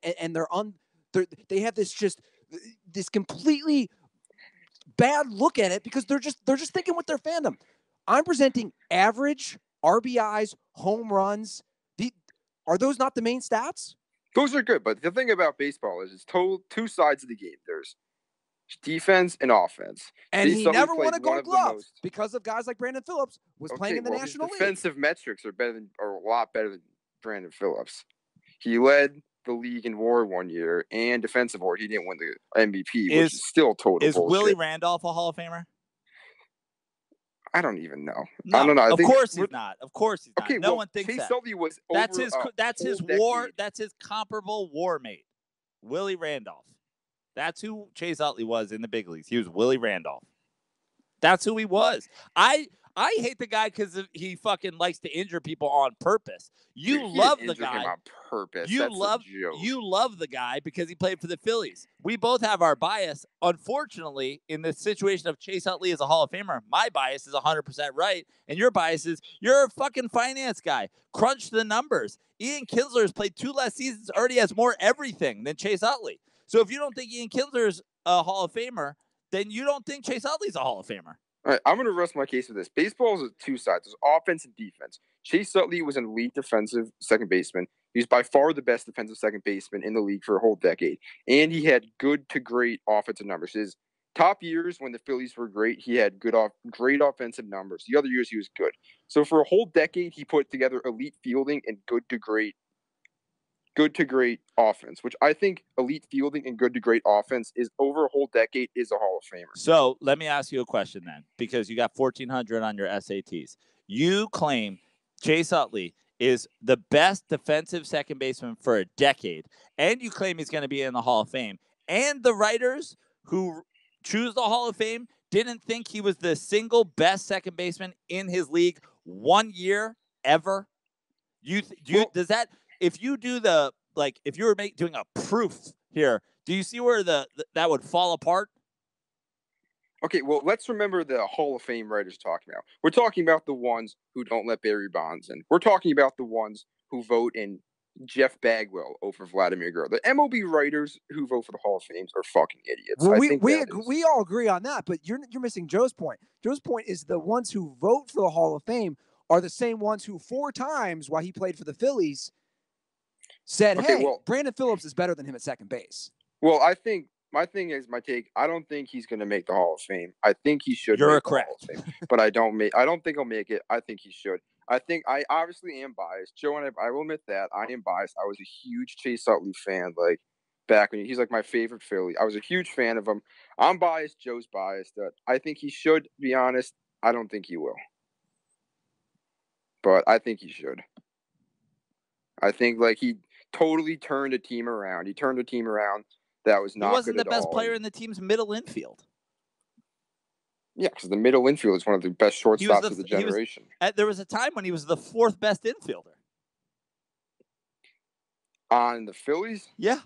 they have this completely bad look at it because they're just thinking with their fandom. I'm presenting average, RBIs, home runs. Are those not the main stats? Those are good, but the thing about baseball is it's two sides of the game. There's defense and offense. And he never won a Gold Glove because of guys like Brandon Phillips was playing in the National League. Defensive metrics are a lot better than Brandon Phillips. He led the league in WAR one year and defensive WAR. He didn't win the MVP, which is still total bullshit. Is Willie Randolph a Hall of Famer? I don't even know. No, I don't know. Of course he's not. Of course he's not. Okay, no one thinks Chase that. Utley was that's his WAR. Decade. That's his comparable WAR mate, Willie Randolph. That's who Chase Utley was in the big leagues. He was Willie Randolph. That's who he was. I hate the guy because he fucking likes to injure people on purpose. You love the guy him on purpose. You love the guy because he played for the Phillies. We both have our bias. Unfortunately, in the situation of Chase Utley as a Hall of Famer, my bias is 100% right, and your bias is you're a fucking finance guy. Crunch the numbers. Ian Kinsler has played 2 last seasons, already has more everything than Chase Utley. So if you don't think Ian Kinsler is a Hall of Famer, then you don't think Chase Utley's a Hall of Famer. All right, I'm going to rest my case with this. Baseball is 2 sides. There's offense and defense. Chase Utley was an elite defensive second baseman. He was by far the best defensive second baseman in the league for a whole decade. And he had good to great offensive numbers. His top years when the Phillies were great, he had great offensive numbers. The other years, he was good. So for a whole decade, he put together elite fielding and good to great offense, which I think elite fielding and good to great offense is over a whole decade is a Hall of Famer. So let me ask you a question then, because you got 1,400 on your SATs. You claim Chase Utley is the best defensive second baseman for a decade, and you claim he's going to be in the Hall of Fame. And the writers who choose the Hall of Fame didn't think he was the single best second baseman in his league 1 year ever? Does that, if you do the, like, if you were doing a proof here, do you see where that would fall apart? Okay, well, let's remember the Hall of Fame writers talking about. We're talking about the ones who don't let Barry Bonds in. We're talking about the ones who vote in Jeff Bagwell over Vladimir Guerrero. The MLB writers who vote for the Hall of Fames are fucking idiots. Well, we all agree on that, but you're missing Joe's point. Joe's point is the ones who vote for the Hall of Fame are the same ones who 4 times while he played for the Phillies said, Brandon Phillips is better than him at second base. Well, I think my take. I don't think he's going to make the Hall of Fame. I think he should. You're make correct. The Hall of Fame, but I don't think he'll make it. I think he should. I think I obviously am biased. Joe and I will admit that I am biased. I was a huge Chase Utley fan, like back when he's like my favorite Philly. I was a huge fan of him. I'm biased. Joe's biased. I think he should. Be honest, I don't think he will, but I think he should. I think like he totally turned a team around. He turned a team around that was not. He wasn't good the at best all. player in the team's middle infield. Yeah, because the middle infield is one of the best shortstops of the generation. There was a time when he was the 4th best infielder. On the Phillies? Yeah.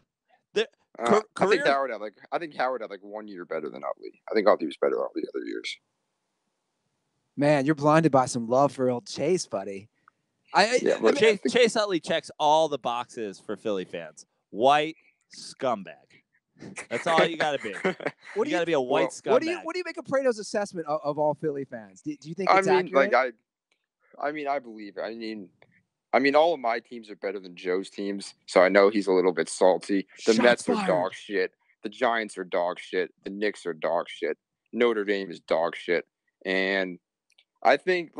I think Howard had like 1 year better than Utley. I think Utley was better all the other years. Man, you're blinded by some love for old Chase, buddy. Chase Utley checks all the boxes for Philly fans. White scumbag. That's all you got to be. You got to be a white scumbag. What do you make of Prato's assessment of all Philly fans? Do you think it's accurate? I believe it. I mean, all of my teams are better than Joe's teams, so I know he's a little bit salty. The Mets are dog shit. The Giants are dog shit. The Knicks are dog shit. Notre Dame is dog shit. And I think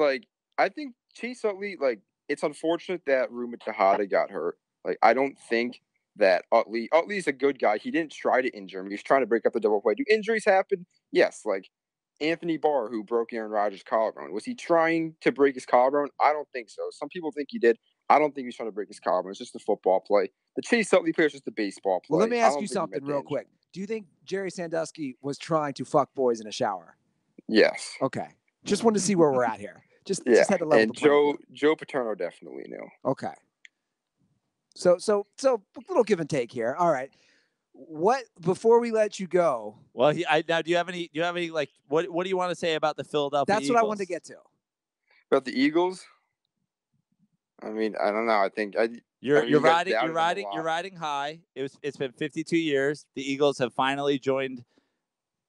Chase Utley, like, it's unfortunate that Ruma Tejada got hurt. Like, I don't think that Utley's a good guy. He didn't try to injure him. He was trying to break up the double play. Do injuries happen? Yes. Like Anthony Barr, who broke Aaron Rodgers' collarbone. Was he trying to break his collarbone? I don't think so. Some people think he did. I don't think he was trying to break his collarbone. It's just a football play. The Chase Utley player is just a baseball play. Well, let me ask you something real quick. Do you think Jerry Sandusky was trying to fuck boys in a shower? Yes. Okay. Just wanted to see where we're at here. Just had to level and Joe Paterno definitely knew. Okay. So little give and take here. All right. What before we let you go? Well, now do you have any like what do you want to say about the Philadelphia That's Eagles? what I wanted to get to. About the Eagles? I mean, I don't know. I think you're riding high. It's been 52 years. The Eagles have finally joined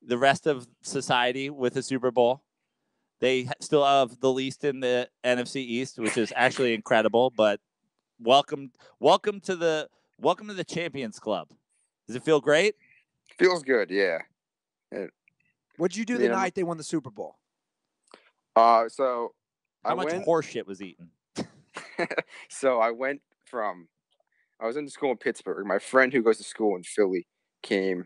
the rest of society with a Super Bowl. They still have the least in the NFC East, which is actually incredible, but welcome to the Champions Club. Does it feel great? Feels good, yeah. What'd you do the night they won the Super Bowl? So how much horseshit was eaten? So I was in school in Pittsburgh. My friend who goes to school in Philly came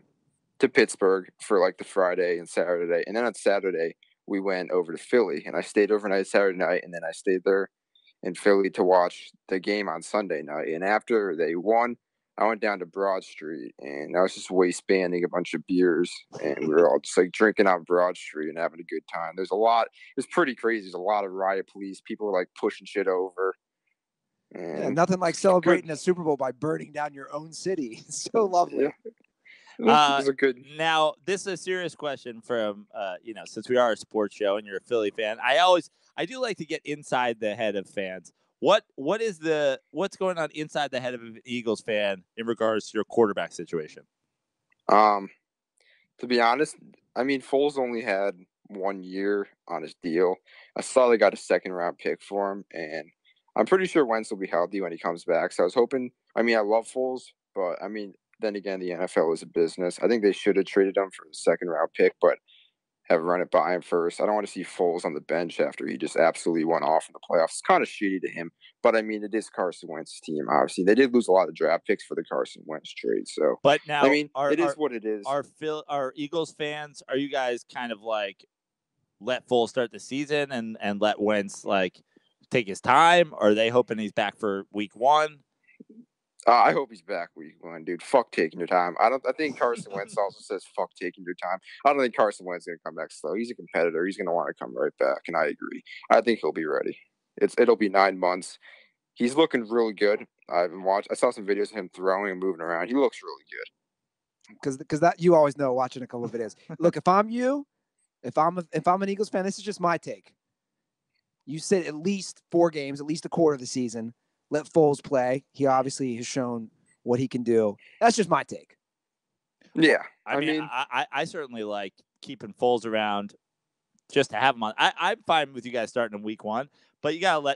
to Pittsburgh for like the Friday and Saturday, and then on Saturday we went over to Philly, and I stayed overnight Saturday night, and then I stayed there in Philly to watch the game on Sunday night. And after they won, I went down to Broad Street, and I was just waistbanding a bunch of beers, and we were all just like drinking on Broad Street and having a good time. It was pretty crazy. There's a lot of riot police. People were like pushing shit over. Yeah, nothing like celebrating a Super Bowl by burning down your own city. It's so lovely. Yeah. It was good. Now, this is a serious question from, since we are a sports show and you're a Philly fan, I do like to get inside the head of fans. What's going on inside the head of an Eagles fan in regards to your quarterback situation? To be honest, I mean, Foles only had 1 year on his deal. I saw they got a 2nd-round pick for him, and I'm pretty sure Wentz will be healthy when he comes back. So I was hoping. I mean, I love Foles, but I mean, then again, the NFL is a business. I think they should have traded him for the 2nd-round pick, but have run it by him first. I don't want to see Foles on the bench after he just absolutely went off in the playoffs. It's kind of shitty to him, but I mean, it is Carson Wentz's team. Obviously, they did lose a lot of draft picks for the Carson Wentz trade. So, but now, I mean, it is what it is. Are Eagles fans? Are you guys kind of like let Foles start the season and let Wentz like take his time? Or are they hoping he's back for week 1? I hope he's back week 1, dude. Fuck taking your time. I think Carson Wentz also says fuck taking your time. I don't think Carson Wentz is gonna come back slow. He's a competitor. He's gonna want to come right back, and I agree. I think he'll be ready. It'll be 9 months. He's looking really good. I saw some videos of him throwing and moving around. He looks really good. Because that you always know watching a couple of videos. Look, if I'm you, if I'm an Eagles fan, this is just my take. You sit at least 4 games, at least a quarter of the season. Let Foles play. He obviously has shown what he can do. That's just my take. Yeah, I mean, I certainly like keeping Foles around just to have him on. I'm fine with you guys starting in week 1, but you gotta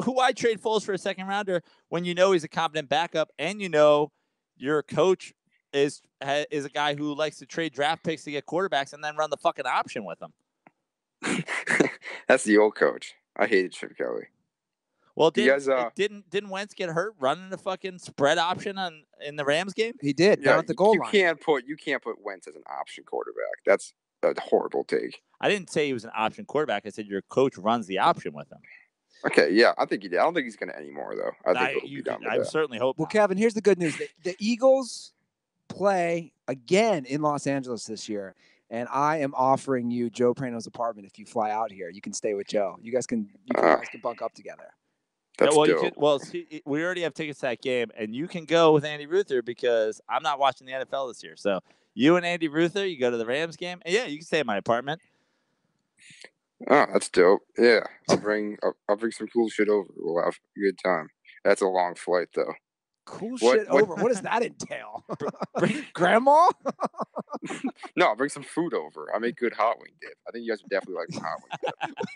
why trade Foles for a second rounder when you know he's a competent backup and you know your coach is a guy who likes to trade draft picks to get quarterbacks and then run the fucking option with them. That's the old coach. I hated Chip Kelly. Well, didn't Wentz get hurt running the fucking spread option in the Rams game? He did down at the goal line. You can't put Wentz as an option quarterback. That's a horrible take. I didn't say he was an option quarterback. I said your coach runs the option with him. Okay, yeah, I think he did. I don't think he's going to anymore though. I think I certainly hope. Well, Kevin, here's the good news: the Eagles play again in Los Angeles this year. And I am offering you Joe Prano's apartment if you fly out here. You can stay with Joe. You guys can bunk up together. That's dope. See, we already have tickets to that game, and you can go with Andy Ruther because I'm not watching the NFL this year. So you and Andy Ruther, you go to the Rams game, and yeah, you can stay in my apartment. Oh, that's dope. Yeah, I'll bring some cool shit over. We'll have a good time. That's a long flight though. Cool shit over. What does that entail? Bring grandma? No, I'll bring some food over. I make good hot wing dip. I think you guys would definitely like some hot wing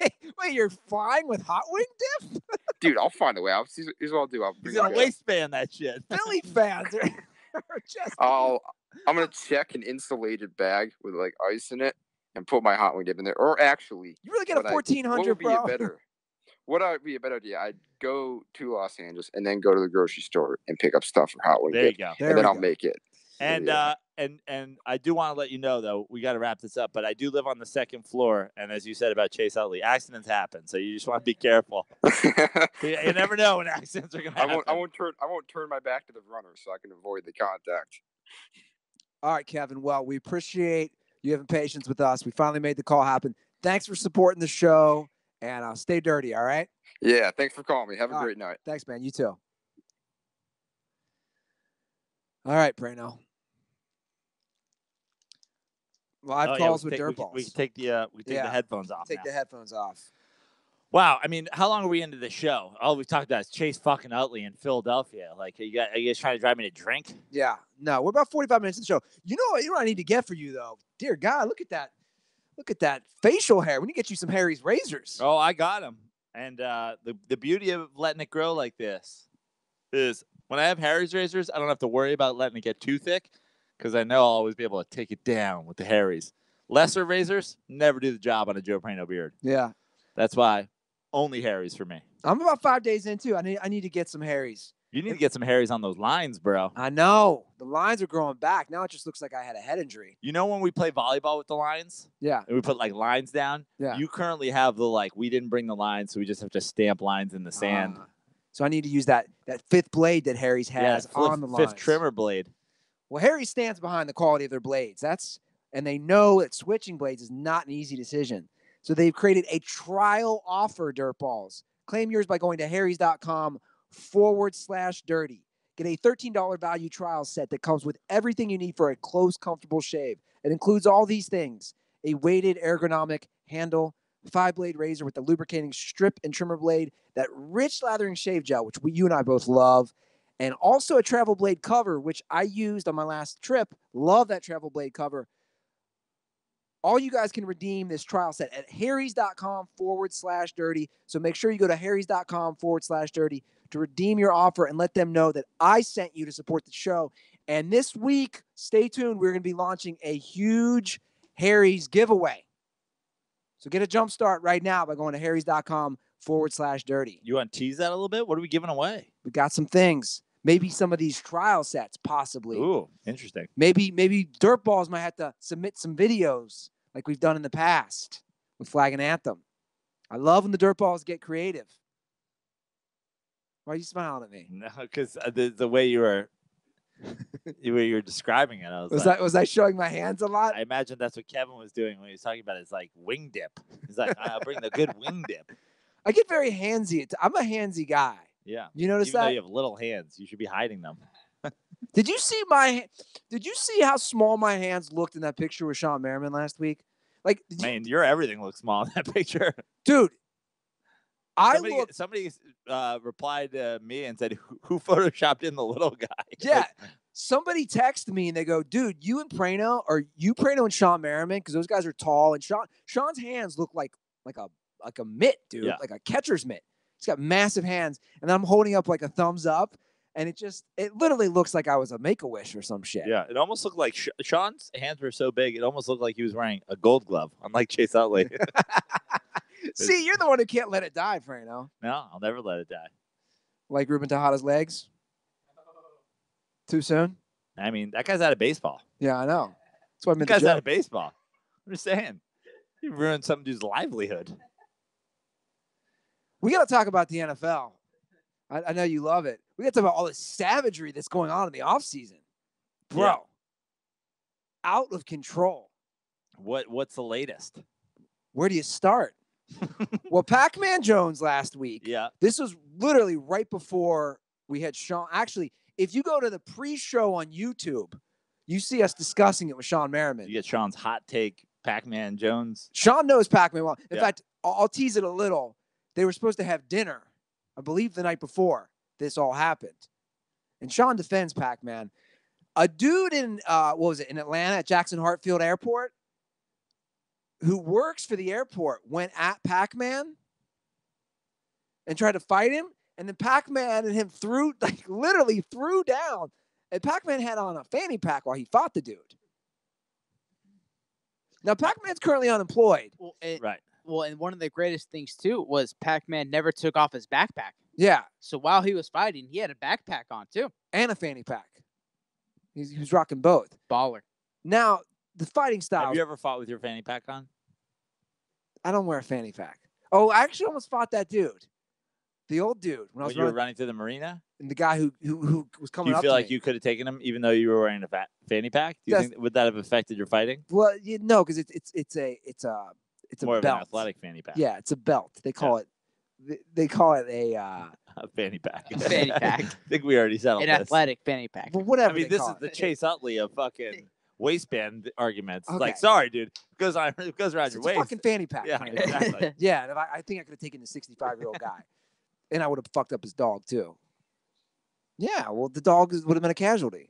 dip. Wait, you're flying with hot wing dip? Dude, I'll find a way. Here's what I'll do. He's gonna waistband that shit. Philly fans are just. I'm gonna check an insulated bag with like ice in it and put my hot wing dip in there. Or actually, you really get a 1400, bro. What would be a better idea? I'd go to Los Angeles and then go to the grocery store and pick up stuff for hot wing dip. There you go. And then I'll make it. And and I do want to let you know though, we got to wrap this up. But I do live on the 2nd floor, and as you said about Chase Utley, accidents happen, so you just want to be careful. You never know when accidents are going to happen. I won't turn my back to the runner so I can avoid the contact. All right, Kevin. Well, we appreciate you having patience with us. We finally made the call happen. Thanks for supporting the show. And stay dirty, all right? Yeah, thanks for calling me. Have a great night. Thanks, man. You too. All right, Prano. Live calls with dirtballs. We can take the headphones off. Take the headphones off. Wow, I mean, how long are we into the show? All we've talked about is Chase fucking Utley in Philadelphia. Like, are you guys trying to drive me to drink? Yeah, no, we're about 45 minutes into the show. You know what I need to get for you though? Dear God, look at that. Look at that facial hair. We need to get you some Harry's razors. Oh, I got them. And the beauty of letting it grow like this is when I have Harry's razors, I don't have to worry about letting it get too thick because I know I'll always be able to take it down with the Harry's. Lesser razors never do the job on a Joe Prano beard. Yeah. That's why only Harry's for me. I'm about 5 days in too. I need to get some Harry's. You need to get some Harry's on those lines, bro. I know. The lines are growing back. Now it just looks like I had a head injury. You know when we play volleyball with the lines? Yeah. And we put like lines down? Yeah. You currently have the we didn't bring the lines, so we just have to stamp lines in the sand. So I need to use that 5th blade that Harry's has on the lines. 5th trimmer blade. Well, Harry stands behind the quality of their blades. And they know that switching blades is not an easy decision. So they've created a trial offer, Dirtballs. Claim yours by going to harrys.com/dirty. Get a $13 value trial set that comes with everything you need for a close, comfortable shave. It includes all these things: a weighted ergonomic handle, 5-blade razor with the lubricating strip and trimmer blade, that rich lathering shave gel, which you and I both love, and also a travel blade cover, which I used on my last trip. Love that travel blade cover. All you guys can redeem this trial set at harrys.com/dirty. So make sure you go to harrys.com/dirty to redeem your offer and let them know that I sent you to support the show. And this week, stay tuned. We're going to be launching a huge Harry's giveaway. So get a jump start right now by going to harrys.com/dirty. You want to tease that a little bit? What are we giving away? We got some things. Maybe some of these trial sets, possibly. Ooh, interesting. Maybe Dirtballs might have to submit some videos like we've done in the past with Flag and Anthem. I love when the Dirtballs get creative. Why are you smiling at me? No, because the way you were describing it, I Was I showing my hands a lot? I imagine that's what Kevin was doing when he was talking about his like wing dip. He's like, I'll bring the good wing dip. I get very handsy. I'm a handsy guy. Yeah. You notice Even that? though you have little hands, you should be hiding them. Did you see how small my hands looked in that picture with Sean Merriman last week? Like, Your everything looks small in that picture. Dude, somebody replied to me and said, who photoshopped in the little guy? Yeah. Like, somebody texted me and they go, dude, you and Prano and Sean Merriman, because those guys are tall, and Sean's hands look like a mitt, dude, Yeah. like a catcher's mitt. He's got massive hands, and then I'm holding up like a thumbs up, and it literally looks like I was a Make-A-Wish or some shit. Yeah, it almost looked like Sean's hands were so big, it almost looked like he was wearing a gold glove, unlike Chase Utley. See, you're the one who can't let it die, Prano. No, I'll never let it die. Like Ruben Tejada's legs? Too soon? I mean, that guy's out of baseball. Yeah, I know. That's what I That meant guy's to out joke. of baseball. I'm just saying. You ruined some dude's livelihood. We got to talk about the NFL. I know you love it. We got to talk about all the savagery that's going on in the offseason. Bro, Yeah. Out of control. What's the latest? Where do you start? Well, Pac-Man Jones last week. Yeah. This was literally right before we had Sean. Actually, if you go to the pre-show on YouTube, you see us discussing it with Sean Merriman. You get Sean's hot take, Pac-Man Jones. Sean knows Pac-Man well. In Yeah. fact, I'll tease it a little. They were supposed to have dinner, I believe the night before this all happened. And Sean defends Pac-Man. A dude in, in Atlanta at Jackson Hartfield Airport who works for the airport went at Pac-Man and tried to fight him. And then Pac-Man and him literally threw down. And Pac-Man had on a fanny pack while he fought the dude. Now, Pac-Man's currently unemployed. Right. Well, and one of the greatest things, too, was Pac-Man never took off his backpack. Yeah. So while he was fighting, he had a backpack on, too. And a fanny pack. He was rocking both. Baller. Now, the fighting style. Have you ever fought with your fanny pack on? I don't wear a fanny pack. Oh, I actually almost fought that dude. The old dude. When you were running through the marina? And the guy who was coming up Do you feel like me. you could have taken him even though you were wearing a fanny pack? Do you think would that have affected your fighting? Well, no, because it's a More belt. of an athletic fanny pack. Yeah, it's a belt. They call it a A fanny pack. A fanny pack. I think we already settled An this. athletic fanny pack. well, whatever. I mean, they this call is the it. Chase Utley of fucking waistband arguments. It's Okay. like, sorry, dude, it goes around It's your a waist. fucking fanny pack. Yeah, man. exactly. Yeah, and I think I could have taken the 65-year-old guy, and I would have fucked up his dog too. Yeah, well, the dog would have been a casualty.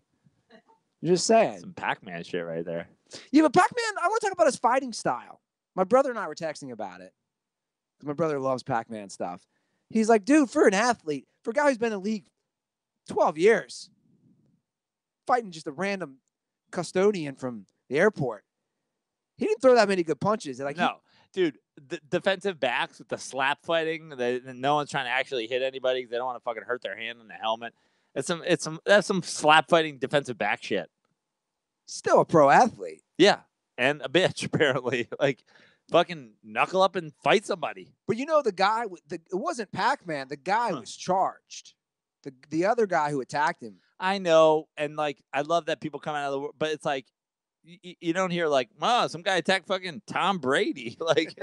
I'm just saying. Some Pac-Man shit right there. Yeah, but Pac-Man, I want to talk about his fighting style. My brother and I were texting about it. My brother loves Pac-Man stuff. He's like, dude, for an athlete, for a guy who's been in the league 12 years, fighting just a random custodian from the airport, he didn't throw that many good punches. Like, No, dude, the defensive backs with the slap fighting, no one's trying to actually hit anybody. They don't want to fucking hurt their hand on the helmet. That's some slap fighting defensive back shit. Still a pro athlete. Yeah, and a bitch apparently. Like, fucking knuckle up and fight somebody. But you know, the guy, it wasn't Pac-Man. The guy was charged. The other guy who attacked him. I know, and like I love that people come out of the world, but it's like you don't hear like, "Wow, some guy attacked fucking Tom Brady." Like,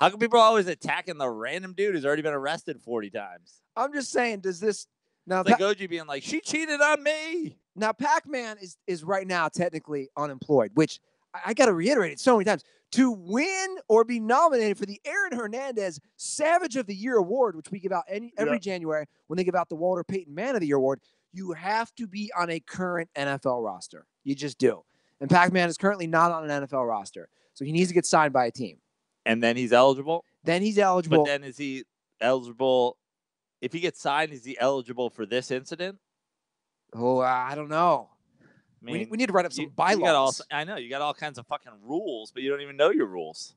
how come people are always attacking the random dude who's already been arrested 40 times? I'm just saying, does this now? It's like OG being like, "She cheated on me." Now, Pac-Man is right now technically unemployed, which I got to reiterate it so many times. To win or be nominated for the Aaron Hernandez Savage of the Year Award, which we give out every January when they give out the Walter Payton Man of the Year Award, you have to be on a current NFL roster. You just do. And Pac-Man is currently not on an NFL roster, so he needs to get signed by a team. And then he's eligible? Then he's eligible. But then is he eligible? If he gets signed, is he eligible for this incident? Oh, I don't know. I mean, We need to write up some you bylaws. I know you got all kinds of fucking rules, but you don't even know your rules.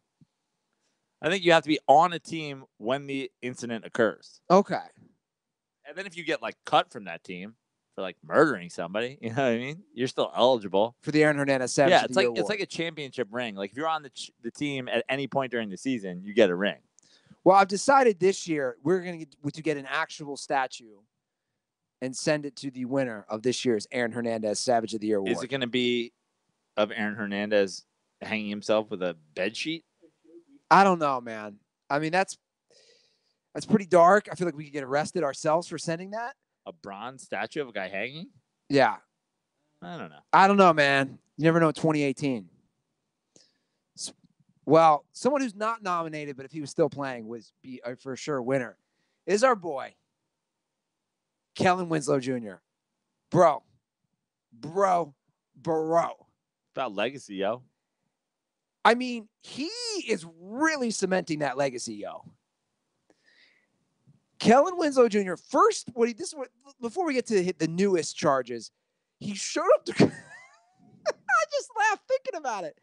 I think you have to be on a team when the incident occurs. Okay. And then if you get like cut from that team for like murdering somebody, you know what I mean? You're still eligible For the Aaron Hernandez Savage Yeah, of it's the Year like it's Award. like a championship ring. Like if you're on the team at any point during the season, you get a ring. Well, I've decided this year we're going to get an actual statue and send it to the winner of this year's Aaron Hernandez Savage of the Year award. Is it going to be of Aaron Hernandez hanging himself with a bed sheet? I don't know, man. I mean, that's pretty dark. I feel like we could get arrested ourselves for sending that. A bronze statue of a guy hanging? Yeah. I don't know, man. You never know. 2018. Well, someone who's not nominated, but if he was still playing, would be a for sure winner, is our boy, Kellen Winslow Jr. Bro. About legacy, yo. I mean, he is really cementing that legacy, yo. Kellen Winslow Jr. First, before we get to the newest charges, he showed up to. I just laughed thinking about it.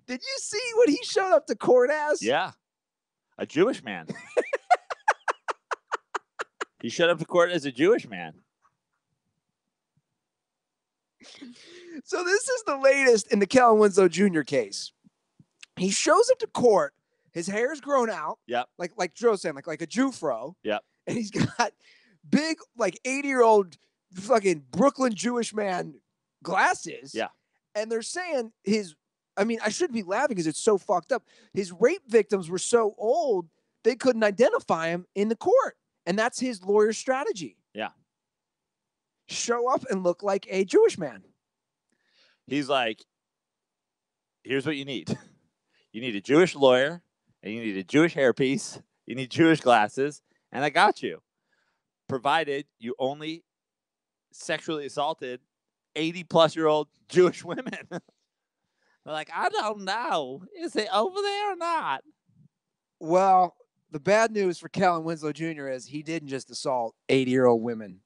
Did you see what he showed up to court as? Yeah, a Jewish man. He showed up to court as a Jewish man. So this is the latest in the Kellen Winslow Jr. case. He shows up to court. His hair's grown out. Yep. Like Joe saying, like a Jew fro. Yep. And he's got big, like 80-year-old fucking Brooklyn Jewish man glasses. Yeah. And they're saying I shouldn't be laughing because it's so fucked up. His rape victims were so old, they couldn't identify him in the court. And that's his lawyer's strategy. Yeah. Show up and look like a Jewish man. He's like, here's what you need. You need a Jewish lawyer, and you need a Jewish hairpiece. You need Jewish glasses, and I got you. Provided you only sexually assaulted 80-plus-year-old Jewish women. They're like, I don't know. Is it over there or not? Well, the bad news for Kellen Winslow Jr. is he didn't just assault 80-year-old women.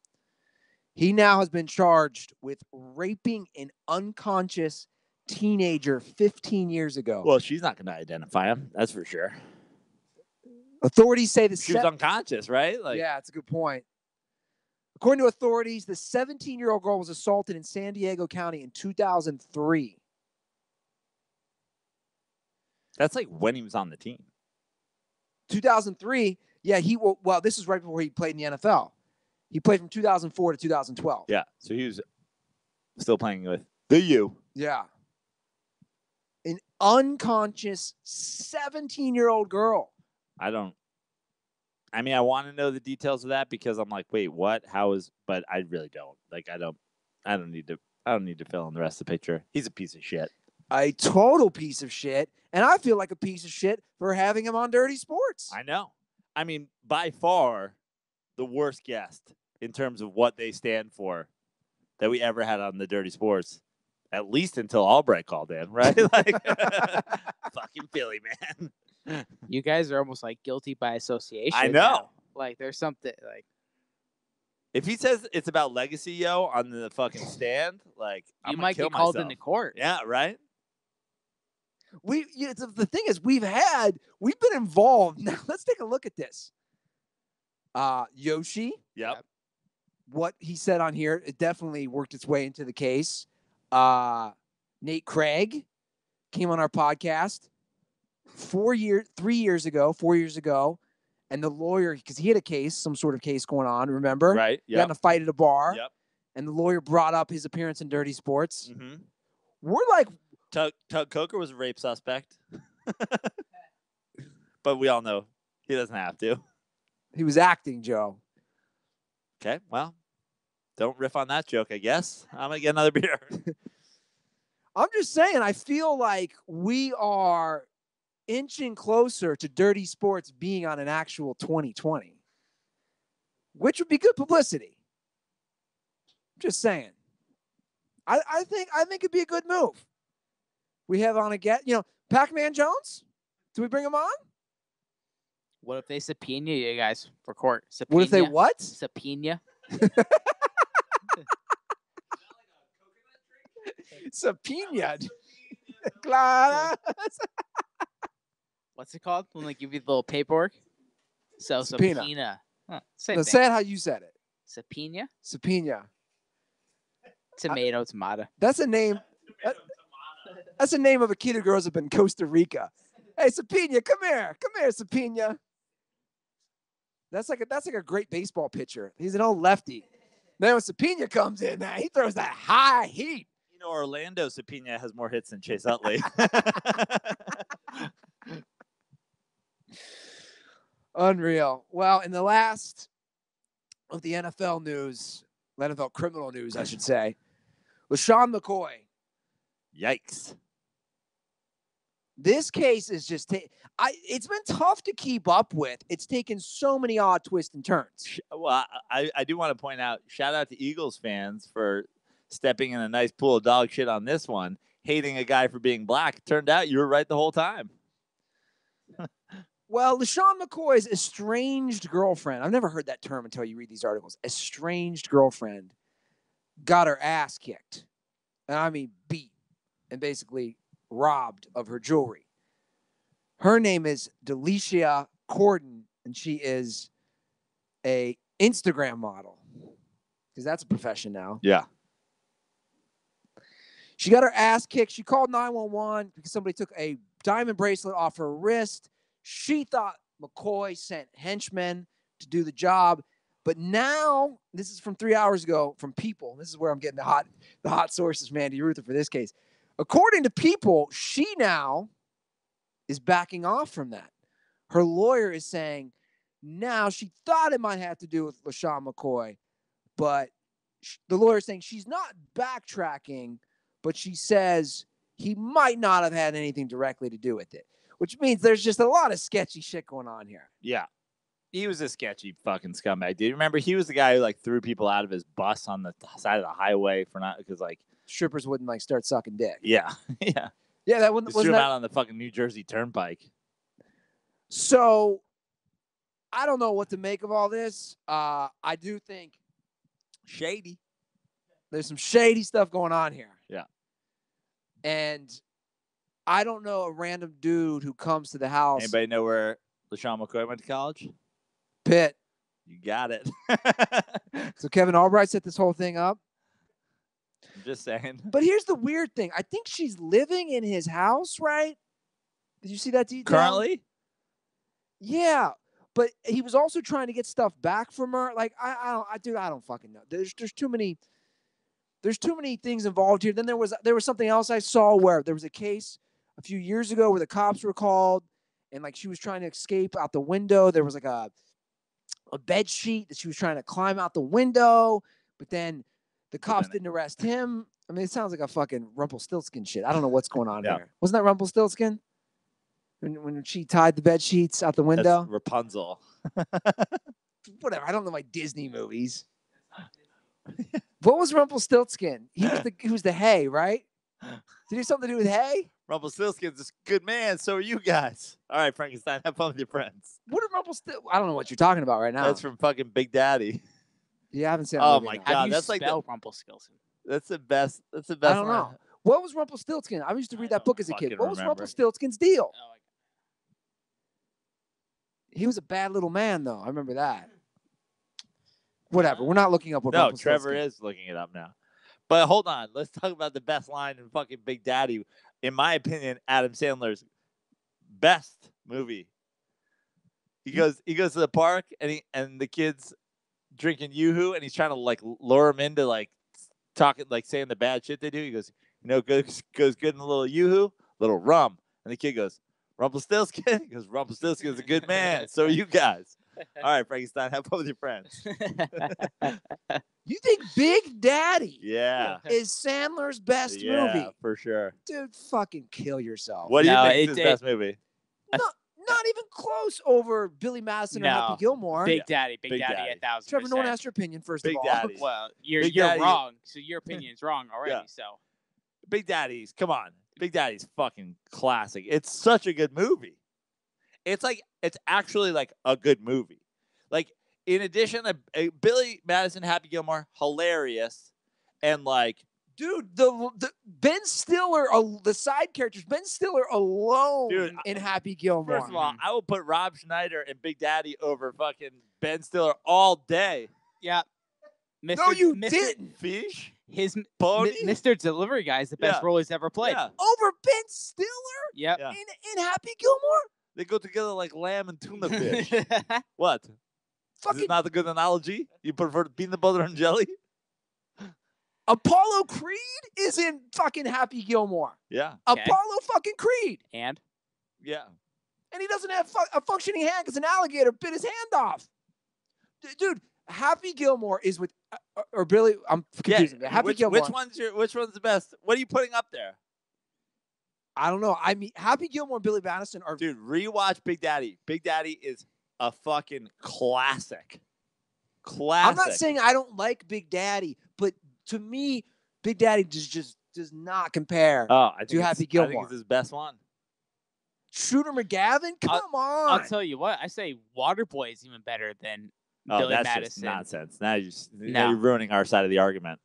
He now has been charged with raping an unconscious teenager 15 years ago. Well, she's not going to identify him. That's for sure. Authorities say she was unconscious, right? Yeah, that's a good point. According to authorities, the 17-year-old girl was assaulted in San Diego County in 2003. That's like when he was on the team. 2003, yeah, this is right before he played in the NFL. He played from 2004 to 2012. Yeah, so he was still playing with the U. Yeah. An unconscious 17-year-old girl. I want to know the details of that because I'm like, wait, what? But I really don't. Like, I don't need to fill in the rest of the picture. He's a piece of shit. A total piece of shit. And I feel like a piece of shit for having him on Dirty Sports. I know. I mean, by far the worst guest in terms of what they stand for that we ever had on the Dirty Sports, at least until Albright called in, right? Like, fucking Philly, man. You guys are almost like guilty by association. I know. Now. Like, there's something like. If he says it's about legacy, yo, on the fucking stand, like, you might get called into court. Yeah, right. The thing is, we've been involved. Now let's take a look at this. Yoshi. Yep. What he said on here, it definitely worked its way into the case. Nate Craig came on our podcast 4 years ago, and the lawyer, because he had some sort of case going on, remember? Right. He got in a fight at a bar. Yep. And the lawyer brought up his appearance in Dirty Sports. Mm-hmm. We're like, Tug Coker was a rape suspect. But we all know he doesn't have to. He was acting, Joe. Okay, well, don't riff on that joke, I guess. I'm going to get another beer. I'm just saying, I feel like we are inching closer to Dirty Sports being on an actual 2020, which would be good publicity. Just saying. I think it'd be a good move. We have on Pac-Man Jones. Do we bring him on? What if they subpoena you guys for court? Subpoena? What if they what? Subpoena. Subpoena. What's it called when they give you the little paperwork? So subpoena. Huh, same thing. Say it how you said it. Subpoena. Subpoena. Tomato. That's a name. That's the name of a kid who grows up in Costa Rica. Hey, Subpoena, come here, Subpoena. That's like a great baseball pitcher. He's an old lefty. Then when Sapina comes in, man, he throws that high heat. You know, Orlando Sapina has more hits than Chase Utley. Unreal. Well, in the last of the NFL news, NFL criminal news, I should say, was Sean McCoy. Yikes. This case is just it's been tough to keep up with. It's taken so many odd twists and turns. Well, I do want to point out, shout out to Eagles fans for stepping in a nice pool of dog shit on this one, hating a guy for being black. Turned out you were right the whole time. Well, LaShawn McCoy's estranged girlfriend, I've never heard that term until you read these articles, estranged girlfriend got her ass kicked. And I mean beat and basically robbed of her jewelry. Her name is Delicia Corden, and she is a Instagram model because that's a profession now. Yeah. She got her ass kicked. She called 911 because somebody took a diamond bracelet off her wrist. She thought McCoy sent henchmen to do the job. But now, this is from 3 hours ago from People. This is where I'm getting the hot sources from Andy Ruther for this case. According to People, she now is backing off from that. Her lawyer is saying now she thought it might have to do with LaShawn McCoy, but the lawyer is saying she's not backtracking, but she says he might not have had anything directly to do with it, which means there's just a lot of sketchy shit going on here. Yeah. He was a sketchy fucking scumbag, dude. Remember, he was the guy who like threw people out of his bus on the side of the highway for not because like strippers wouldn't like start sucking dick. Yeah, yeah, yeah. That wasn't threw him that out on the fucking New Jersey Turnpike. So I don't know what to make of all this. I do think shady. There's some shady stuff going on here. Yeah, and I don't know a random dude who comes to the house. Anybody know where LaShawn McCoy went to college? Pitt. You got it. So Kevin Albright set this whole thing up. I'm just saying. But here's the weird thing. I think she's living in his house, right? Did you see that detail? Currently? Yeah. But he was also trying to get stuff back from her. Like, I don't fucking know. There's too many things involved here. Then there was something else I saw where there was a case a few years ago where the cops were called and like she was trying to escape out the window. There was like a bed sheet that she was trying to climb out the window, but then the cops didn't arrest him. I mean, it sounds like a fucking Rumpelstiltskin shit. I don't know what's going on here. Wasn't that Rumpelstiltskin? When she tied the bed sheets out the window? That's Rapunzel. Whatever. I don't know my Disney movies. What was Rumpelstiltskin? He was the hay, right? Did he have something to do with hay? Rumpelstiltskin's a good man. So are you guys. All right, Frankenstein, have fun with your friends. What did Rumpelstiltskin? I don't know what you're talking about right now. That's from fucking Big Daddy. Yeah, I haven't seen. Oh my god, How do you that's like Rumpelstiltskin. That's the best. That's the best. I don't know. What was Rumpelstiltskin? I used to read that book as a kid. What was remember. Rumpelstiltskin's deal? He was a bad little man, though. I remember that. Whatever. We're not looking up what. No, Trevor is looking it up now. But hold on, let's talk about the best line in fucking Big Daddy. In my opinion, Adam Sandler's best movie. He goes to the park and the kid's drinking Yoo-hoo and he's trying to like lure him into like talking like saying the bad shit they do. He goes, goes good in a little Yoo-hoo, little rum. And the kid goes, Rumpelstiltskin? He goes, Rumpelstiltskin's a good man. So are you guys. All right, Frankenstein, have fun with your friends. You think Big Daddy is Sandler's best movie? Yeah, for sure. Dude, fucking kill yourself. What do you think is his best movie? Not even close over Billy Madison or Happy Gilmore. Big Daddy, 1,000%. Trevor, no one asked your opinion, first of all. Daddy. Well, you're wrong. So your opinion is wrong already. Yeah. So Big Daddy's, come on. Big Daddy's fucking classic. It's such a good movie. It's actually like a good movie. Like, in addition to Billy Madison, Happy Gilmore, hilarious. And like, dude, the Ben Stiller, the side characters, Ben Stiller alone in Happy Gilmore. First of all, I will put Rob Schneider and Big Daddy over fucking Ben Stiller all day. Yeah. No, you didn't. Fish? His Pony? Mr. Delivery Guy is the best role he's ever played. Yeah. Over Ben Stiller? Yep. In Happy Gilmore? They go together like lamb and tuna fish. What? Is it not a good analogy? You prefer peanut butter and jelly? Apollo Creed is in fucking Happy Gilmore. Yeah. Okay. Apollo fucking Creed. And Yeah. And he doesn't have a functioning hand because an alligator bit his hand off. Dude, Happy Gilmore is with or Billy. I'm confusing. Yeah. Happy Gilmore. Which one's the best? What are you putting up there? I don't know. I mean, Happy Gilmore and Billy Madison are. Dude, rewatch Big Daddy. Big Daddy is a fucking classic. Classic. I'm not saying I don't like Big Daddy, but to me, Big Daddy just does not compare to Happy Gilmore. I think it's his best one. Shooter McGavin? Come on. I'll tell you what. I say Waterboy is even better than Billy that's Madison. just nonsense. Now you're ruining our side of the argument.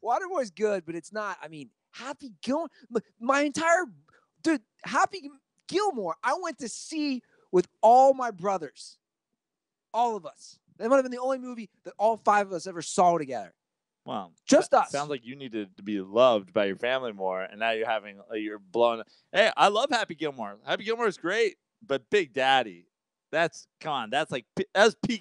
Waterboy's good, but it's not. I mean, Happy Gilmore. My entire dude, Happy Gilmore. I went to see with all my brothers, all of us. That might have been the only movie that all 5 of us ever saw together. Well, just us. Sounds like you needed to be loved by your family more, and now you're blowing. Hey, I love Happy Gilmore. Happy Gilmore is great, but Big Daddy, that's peak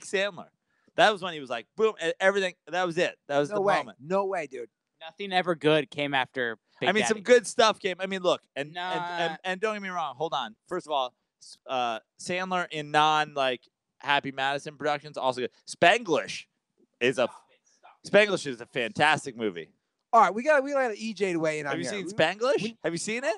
Sandler. That was when he was like, boom, everything. That was it. That was the moment. No way, dude. Nothing ever good came after Big Daddy. Some good stuff came. I mean, look, and don't get me wrong. Hold on. First of all, Sandler in non Happy Madison productions also good. Spanglish is a fantastic movie. All right, we got EJ to weigh in on. Have you seen Spanglish? Have you seen it?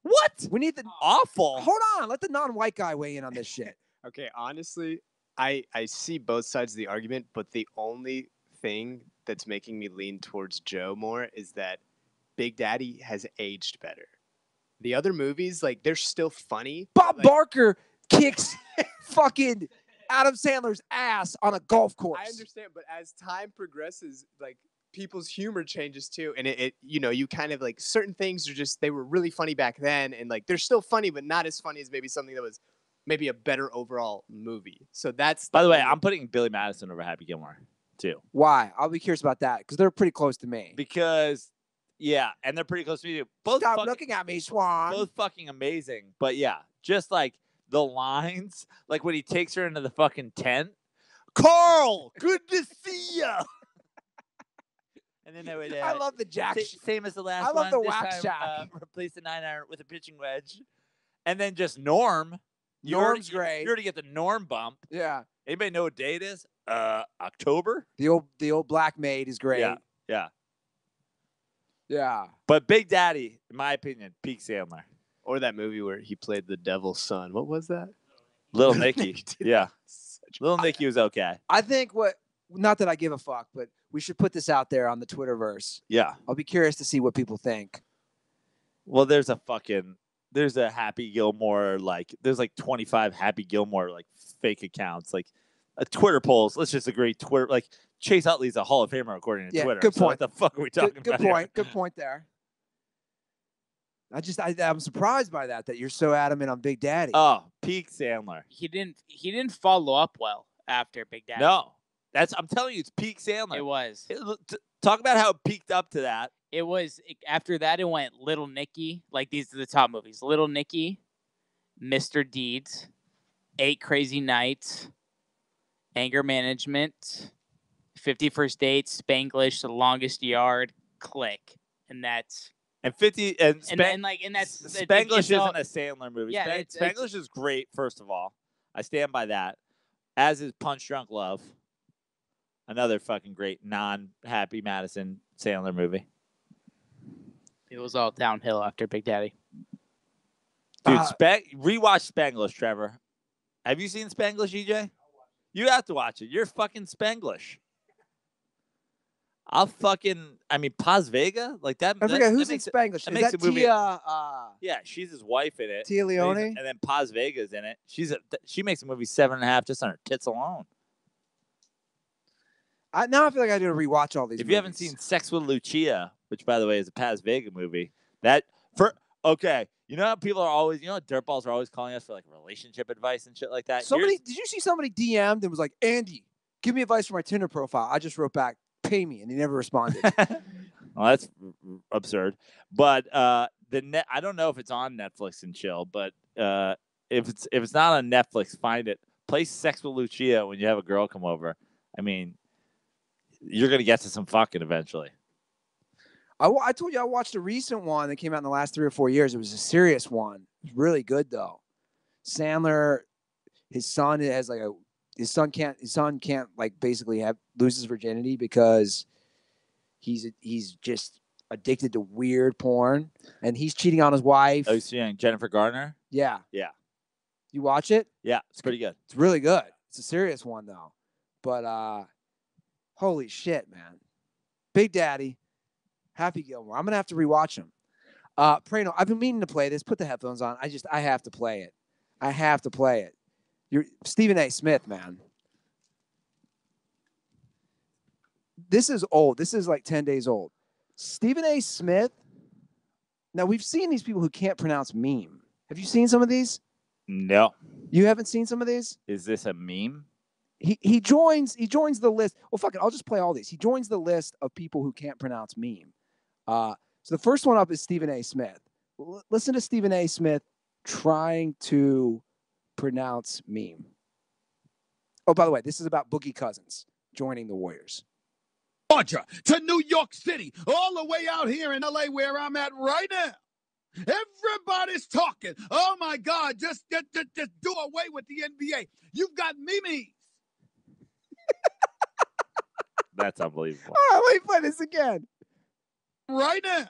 What? We need the awful. Hold on, let the non-white guy weigh in on this shit. Okay, honestly, I see both sides of the argument, but the only thing that's making me lean towards Joe more is that Big Daddy has aged better. The other movies, they're still funny. Bob Barker kicks fucking Adam Sandler's ass on a golf course. I understand, but as time progresses, people's humor changes too, and it you kind of certain things are just they were really funny back then, and they're still funny, but not as funny as maybe something that was maybe a better overall movie. So that's. By the way, I'm putting Billy Madison over Happy Gilmore too. Why? I'll be curious about that because they're pretty close to me. Because yeah, and they're pretty close to me too. Both Stop looking at me, Swan. Both fucking amazing, but yeah, just the lines, when he takes her into the fucking tent. Carl, good to see ya. And then they would. I love the jack. Same as the last I one. love the wax jack. Replace the 9-iron with a pitching wedge, and then just Norm. Norm's great. You already get the Norm bump. Yeah. Anybody know what day it is? October. The old black maid is great. Yeah. But Big Daddy, in my opinion, peak Sandler. Or that movie where he played the devil's son. What was that? Little Nicky. Yeah. Little Nicky was okay. I think not that I give a fuck, but we should put this out there on the Twitterverse. Yeah. I'll be curious to see what people think. Well, there's a Happy Gilmore, there's 25 Happy Gilmore, fake accounts, Twitter polls. Let's just agree. Twitter, Chase Utley's a Hall of Famer according to Twitter. Good point. So what the fuck are we talking about? Good point. Good point there. I'm surprised by that you're so adamant on Big Daddy. Oh, peak Sandler. He didn't follow up well after Big Daddy. No, I'm telling you, it's peak Sandler. It was. Talk about how it peaked up to that. It was after that. It went Little Nicky. These are the top movies: Little Nicky, Mr. Deeds, 8 Crazy Nights, Anger Management, 50 First Dates, Spanglish, The Longest Yard, Click, and that's. And 50 and that's Spanglish isn't a Sandler movie. Yeah, Spanglish is great. First of all, I stand by that. As is Punch Drunk Love, another fucking great non-Happy Madison Sandler movie. It was all downhill after Big Daddy. Dude, rewatch Spanglish, Trevor. Have you seen Spanglish, EJ? You have to watch it. You're fucking Spanglish. Paz Vega, that. I forget who's in Spanglish. Is that Tia? Yeah, she's his wife in it. Tia Leone, and then Paz Vega's in it. She makes a movie 7.5 just on her tits alone. Now I feel like I need to rewatch all these. If you haven't seen Sex with Lucia, which by the way is a Paz Vega movie, you know how people are always, dirtballs are always calling us for relationship advice and shit like that. Did you see somebody DM'd and was like, Andy, give me advice for my Tinder profile? I just wrote back, pay me, and he never responded. Well, that's absurd. But I don't know if it's on Netflix and chill, but if it's not on Netflix, find it. play Sex with Lucia when you have a girl come over. I mean, you're going to get to some fucking eventually. I told you I watched a recent one that came out in the last 3 or 4 years. It was a serious one. It was really good though. Sandler, his son can't like basically lose his virginity because he's just addicted to weird porn, and he's cheating on his wife. Oh, you're seeing Jennifer Garner? Yeah. Yeah. You watch it? Yeah, it's pretty good. It's really good. It's a serious one though. But holy shit, man. Big Daddy, Happy Gilmore. I'm gonna have to rewatch him. Prano, I've been meaning to play this. Put the headphones on. I have to play it. I have to play it. You're Stephen A. Smith, man. This is old. This is like 10 days old. Stephen A. Smith. Now, we've seen these people who can't pronounce meme. Have you seen some of these? No. You haven't seen some of these? Is this a meme? He joins the list. Well, fuck it. I'll just play all these. He joins the list of people who can't pronounce meme. So the first one up is Stephen A. Smith. Listen to Stephen A. Smith trying to pronounce meme. Oh, by the way, this is about Boogie Cousins joining the Warriors. Georgia to New York City, all the way out here in LA where I'm at right now. Everybody's talking. Oh my God, just do away with the NBA. You've got memes. That's unbelievable. All right, let me play this again. Right now.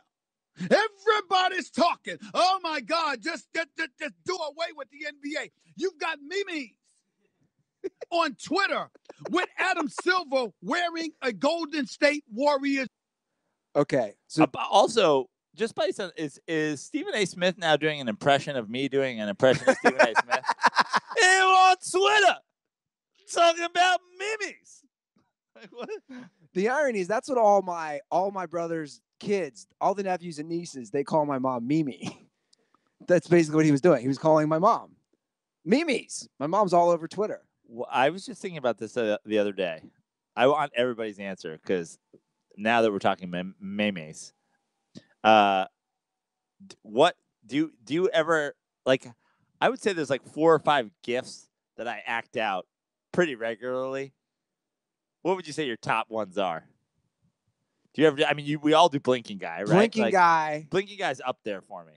Everybody's talking. Oh my God, just do away with the NBA. You've got memes on Twitter with Adam Silver wearing a Golden State Warriors. Okay. So also, just by some, is Stephen A. Smith now doing an impression of me doing an impression of Stephen A. Smith? And on Twitter, talking about memes. Like, what? The irony is that's what all my brother's kids, all the nephews and nieces, they call my mom Mimi. That's basically what he was doing. He was calling my mom Mimi's. My mom's all over Twitter. Well, I was just thinking about this the other day. I want everybody's answer because now that we're talking memes, what do you ever like? I would say there's like 4 or 5 gifts that I act out pretty regularly. What would you say your top ones are? Do you ever? I mean, we all do blinking guy, right? Blinking guy. Blinking guy's up there for me.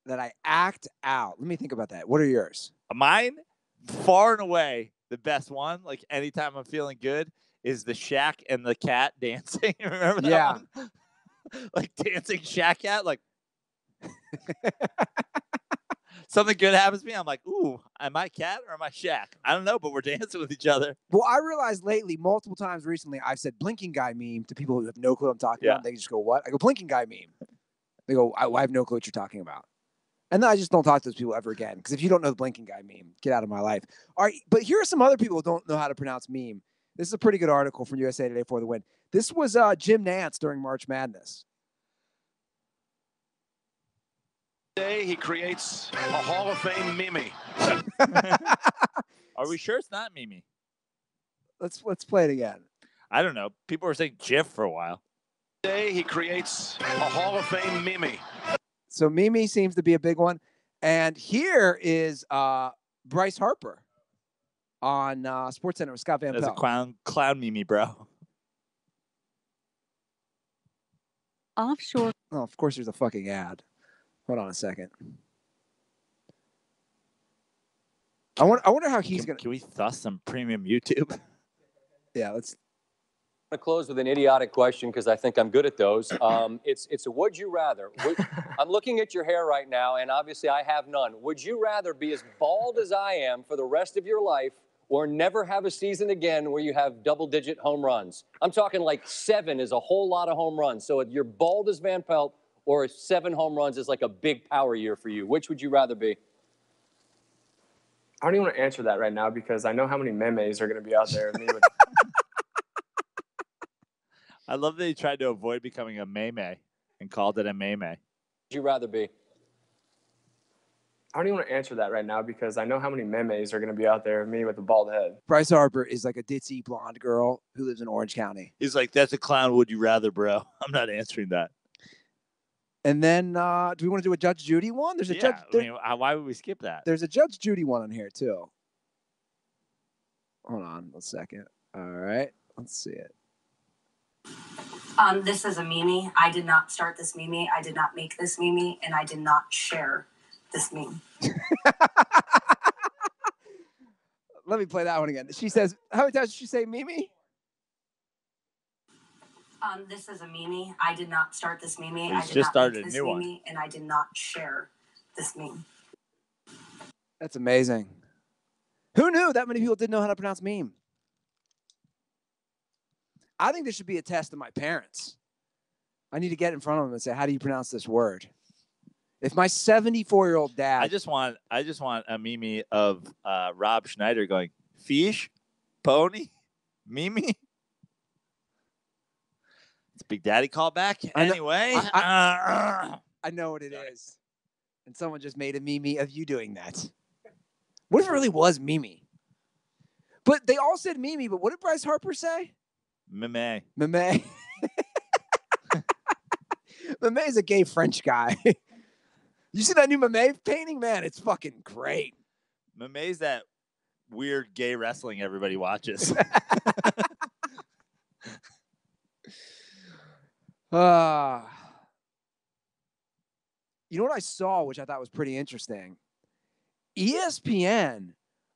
That I act out. Let me think about that. What are yours? Mine, far and away, the best one. Like anytime I'm feeling good, is the Shaq and the cat dancing. Remember that one? Like dancing Shaq cat. Like something good happens to me. I'm like, ooh, am I cat or am I Shaq? I don't know, but we're dancing with each other. Well, I realized lately, multiple times recently, I've said blinking guy meme to people who have no clue what I'm talking about. They just go, what? I go, blinking guy meme. They go, I have no clue what you're talking about. And then I just don't talk to those people ever again. Because if you don't know the blinking guy meme, get out of my life. All right, but here are some other people who don't know how to pronounce meme. This is a pretty good article from USA Today for the win. This was Jim Nantz during March Madness. Today he creates a Hall of Fame Mimi. Are we sure it's not Mimi? Let's play it again. I don't know. People were saying GIF for a while. Today he creates a Hall of Fame Mimi. So Mimi seems to be a big one. And here is Bryce Harper on SportsCenter with Scott Van Pelt. That's a clown Mimi, bro. Offshore. Oh, of course there's a fucking ad. Hold on a second. I wonder how he's gonna. Can we thus some premium YouTube? Yeah, let's. I'm going to close with an idiotic question because I think I'm good at those. It's a would you rather. I'm looking at your hair right now, and obviously I have none. Would you rather be as bald as I am for the rest of your life or never have a season again where you have double-digit home runs? I'm talking like 7 is a whole lot of home runs. So if you're bald as Van Pelt or 7 home runs is like a big power year for you. Which would you rather be? I don't even want to answer that right now because I know how many memes are going to be out there. I love that he tried to avoid becoming a meme and called it a meme. Would you rather be? I don't even want to answer that right now because I know how many memes are going to be out there of me with a bald head. Bryce Harper is like a ditzy blonde girl who lives in Orange County. He's like, that's a clown would you rather, bro. I'm not answering that. And then, do we want to do a Judge Judy one? There's a Yeah, Judge. I mean, why would we skip that? There's a Judge Judy one on here too. Hold on a second. All right, let's see it. This is a meme. I did not start this meme. I did not make this meme, and I did not share this meme. Let me play that one again. She says, how many times did she say Mimi? This is a meme. I did not start this meme. I did just not started make a this new meme, one. and I did not share this meme. That's amazing. Who knew that many people didn't know how to pronounce meme? I think there should be a test of my parents. I need to get in front of them and say, how do you pronounce this word? If my 74-year-old dad... I just want a meme of Rob Schneider going, fish, pony, mimi. It's Big Daddy callback. Anyway. I know what it is. And someone just made a meme of you doing that. What if it really was Mimi? But they all said Mimi, but what did Bryce Harper say? Meme. Meme. Meme is a gay French guy. You see that new Meme painting? Man, it's fucking great. Meme's that weird gay wrestling everybody watches. You know what I saw, which I thought was pretty interesting? ESPN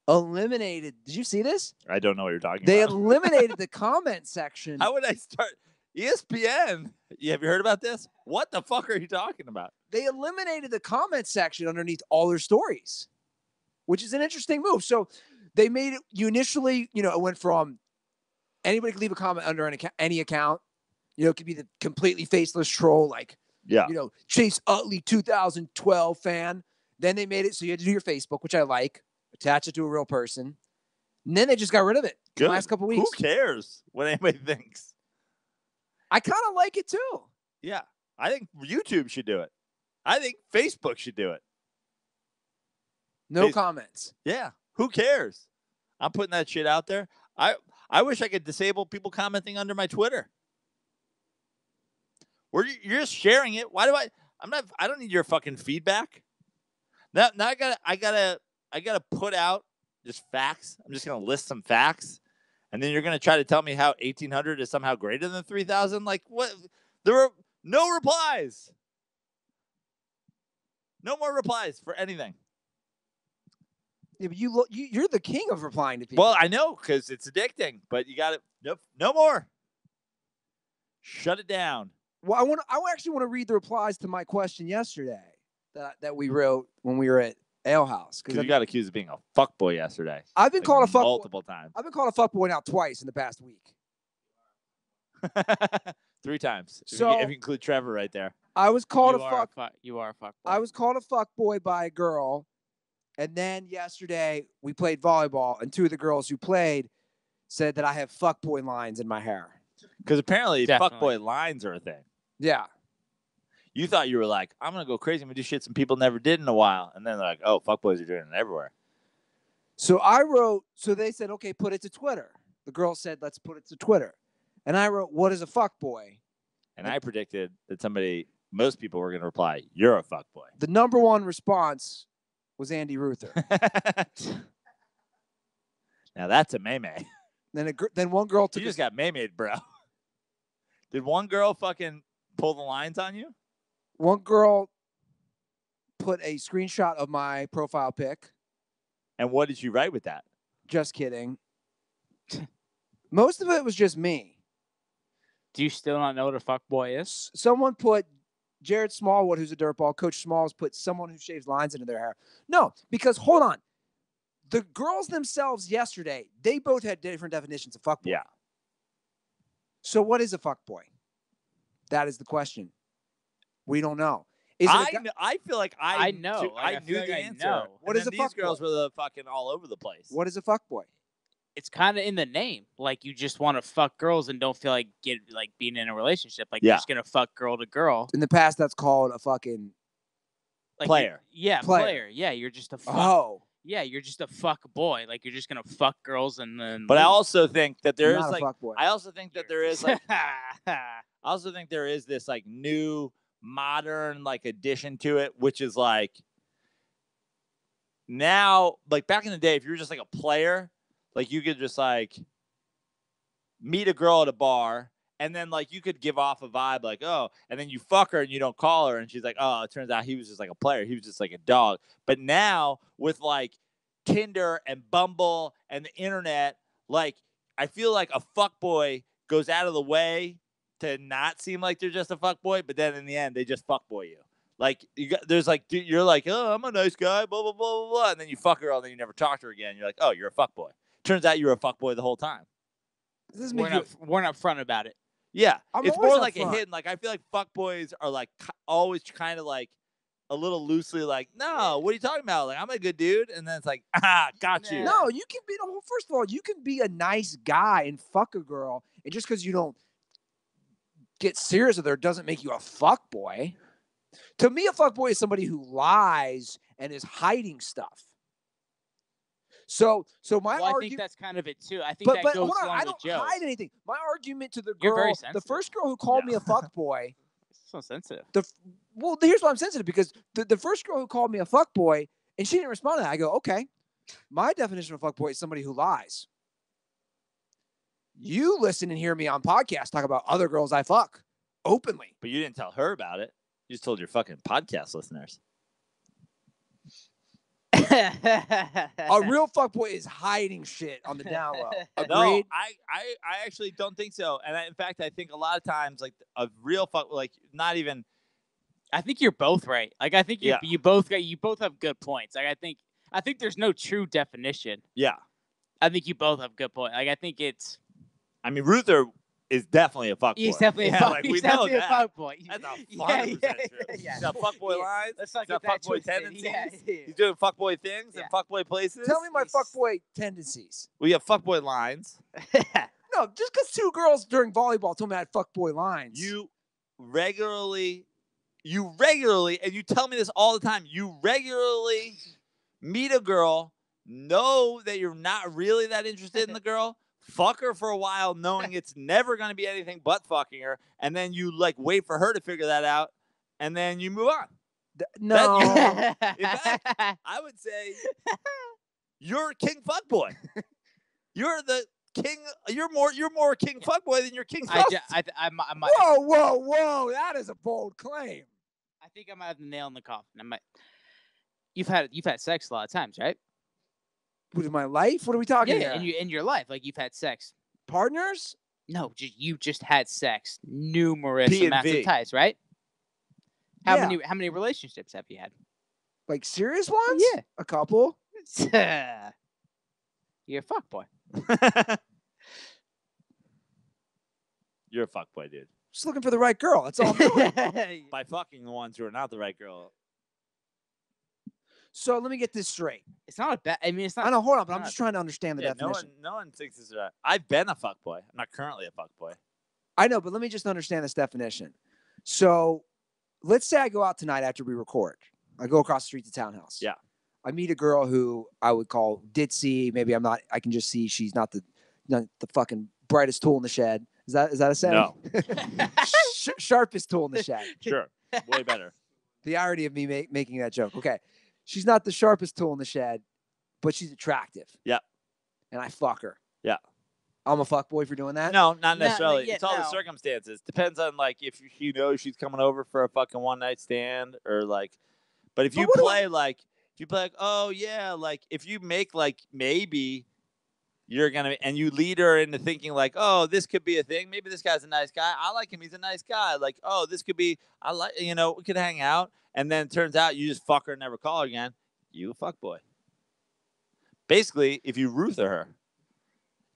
eliminated. Did you see this? I don't know what you're talking They about. eliminated the comment section. How would I start? ESPN. Yeah, have you heard about this? What the fuck are you talking about? They eliminated the comment section underneath all their stories, which is an interesting move. So they made it, you initially, it went from anybody could leave a comment under any account. It could be the completely faceless troll, like, Chase Utley 2012 fan. Then they made it so you had to do your Facebook, which I like, attach it to a real person. And then they just got rid of it the last couple weeks. Who cares what anybody thinks? I kind of like it too. Yeah. I think YouTube should do it. I think Facebook should do it. No comments. Yeah. Who cares? I'm putting that shit out there. I wish I could disable people commenting under my Twitter. You're just sharing it. Why do I don't need your fucking feedback. Now I gotta put out just facts. I'm just gonna list some facts. And then you're gonna try to tell me how 1,800 is somehow greater than 3,000? Like what? There were no replies. No more replies for anything. Yeah, but you're the king of replying to people. Well, I know because it's addicting, but you got it. Nope, no more. Shut it down. Well, I actually want to read the replies to my question yesterday that we wrote when we were at Ale House. Because you got accused of being a fuckboy yesterday. I've been called a fuckboy multiple times. I've been called a fuckboy now twice in the past week. 3 times. So if you include Trevor right there. I was called You are a fuckboy. I was called a fuckboy by a girl, and then yesterday we played volleyball, and 2 of the girls who played said that I have fuckboy lines in my hair. Because apparently Definitely. fuckboy lines are a thing. Yeah. You thought you were like, I'm going to go crazy. I'm going to do shit some people never did in a while. And then they're like, oh, fuckboys are doing it everywhere. So they said, okay, put it to Twitter. The girl said, let's put it to Twitter. And I wrote, what is a fuckboy? And I predicted that most people were going to reply, you're a fuckboy. The number one response was Andy Ruther. Now that's a meme. Then one girl took You just got made, bro. Did one girl fucking pull the lines on you? One girl put a screenshot of my profile pic. And what did you write with that? Just kidding. Most of it was just me. Do you still not know what a fuckboy is? Someone put Jared Smallwood, who's a dirtball. Coach Smalls put someone who shaves lines into their hair. No, because hold on. The girls themselves yesterday, they both had different definitions of fuckboy. Yeah. So what is a fuckboy? That is the question. We don't know. I feel like I know. I Like, knew like the I answer. know. What is a these fuckboy? girls were the fucking all over the place. What is a fuckboy? It's kind of in the name. Like you just want to fuck girls and don't feel like being in a relationship. Like Yeah. you're just gonna fuck girl to girl. In the past, that's called a fucking Like player. Player. Yeah, you're just a fuck. oh. Yeah, you're just a fuck boy. Like you're just gonna fuck girls and then. But I leave. also think that there is Not a like fuckboy. I also think that there is like I also think there is this like new modern like addition to it, which is like now, like back in the day, if you were just like a player, like you could just like meet a girl at a bar and then like you could give off a vibe like, oh, and then you fuck her and you don't call her and she's like, oh, it turns out he was just like a player. He was just like a dog. But now with like Tinder and Bumble and the internet, like I feel like a fuckboy goes out of the way to not seem like they're just a fuckboy, but then in the end they just fuckboy you. Like there's like you're like, oh, I'm a nice guy, blah blah blah blah blah, and then you fuck her and then you never talk to her again. You're like, oh, you're a fuckboy. Turns out you're a fuckboy the whole time. We're not front about it. Yeah, I'm it's always more up like front. a hidden. Like I feel like fuckboys are like always kind of like a little loosely like, no, what are you talking about? Like I'm a good dude, and then it's like, got you. No, you can be. First of all, you can be a nice guy and fuck a girl, and just because you don't get serious with her doesn't make you a fuckboy. To me, a fuckboy is somebody who lies and is hiding stuff. So my Well, I argument. think that's kind of it too. I think But that goes hold on, along I with don't Joe's. hide anything. My argument to the You're very girl, the sensitive. first girl who called me a fuckboy. So sensitive. Well, here's why I'm sensitive, because the first girl who called me a fuckboy and she didn't respond to that. I go, okay, my definition of a fuckboy is somebody who lies. You listen and hear me on podcasts talk about other girls I fuck openly. But you didn't tell her about it. You just told your fucking podcast listeners. A real fuckboy is hiding shit on the down low. Agreed? No, I actually don't think so. And in fact, I think a lot of times, like a real fuck, like not even. I think you're both right. Like I think you both have good points. Like I think there's no true definition. Yeah, I think you both have good points. Like I think it's. I mean, Ruther is definitely a fuckboy. He's definitely a fuckboy. He's definitely a fuckboy. That's 100% true. He's got fuckboy lines. Let's not He's got get that fuckboy twisted. tendencies. Yeah. He's doing fuckboy things and fuckboy places. Tell me my fuckboy tendencies. We have fuckboy lines. No, just because two girls during volleyball told me I had fuckboy lines. You regularly, and you tell me this all the time, you regularly meet a girl, know that you're not really that interested in the girl, fuck her for a while, knowing it's never going to be anything but fucking her, and then you like wait for her to figure that out, and then you move on. No. In fact, I would say you're king fuckboy. You're the king. You're more king fuckboy than you're king fuck. I might. Whoa! That is a bold claim. I think I might have the nail in the coffin. You've had sex a lot of times, right? With my life? What are we talking here? in your life, like you've had sex. Partners? No, you just had sex numerous P&V. amounts of times, right? How Yeah. many relationships have you had? Like serious ones? Yeah. A couple. You're a fuckboy. You're a fuckboy, dude. Just looking for the right girl. That's all I'm doing. By fucking the ones who are not the right girl. So let me get this straight. It's not a bad. I mean, it's not. I know, hold on, but I'm not- just trying to understand the definition. No one thinks this is right. I've been a fuckboy. I'm not currently a fuckboy. I know, but let me just understand this definition. So let's say I go out tonight after we record. I go across the street to Townhouse. Yeah. I meet a girl who I would call ditzy. Maybe I'm not. I can just see she's not the fucking brightest tool in the shed. Is that a saying? No. Sharpest tool in the shed. Sure. Way better. The irony of me making that joke. Okay. She's not the sharpest tool in the shed, but she's attractive. Yeah. And I fuck her. Yeah. I'm a fuckboy for doing that? No, not necessarily. yeah, It's all the no. circumstances. Depends on like if you know she's coming over for a fucking one night stand or like. But if you play like, oh yeah, like if you make like maybe you're gonna and you lead her into thinking like, oh, this could be a thing. Maybe this guy's a nice guy. I like him. He's a nice guy. Like, oh, this could be. I like we could hang out. And then it turns out you just fuck her and never call her again. You a fuckboy. Basically, if you Ruther her,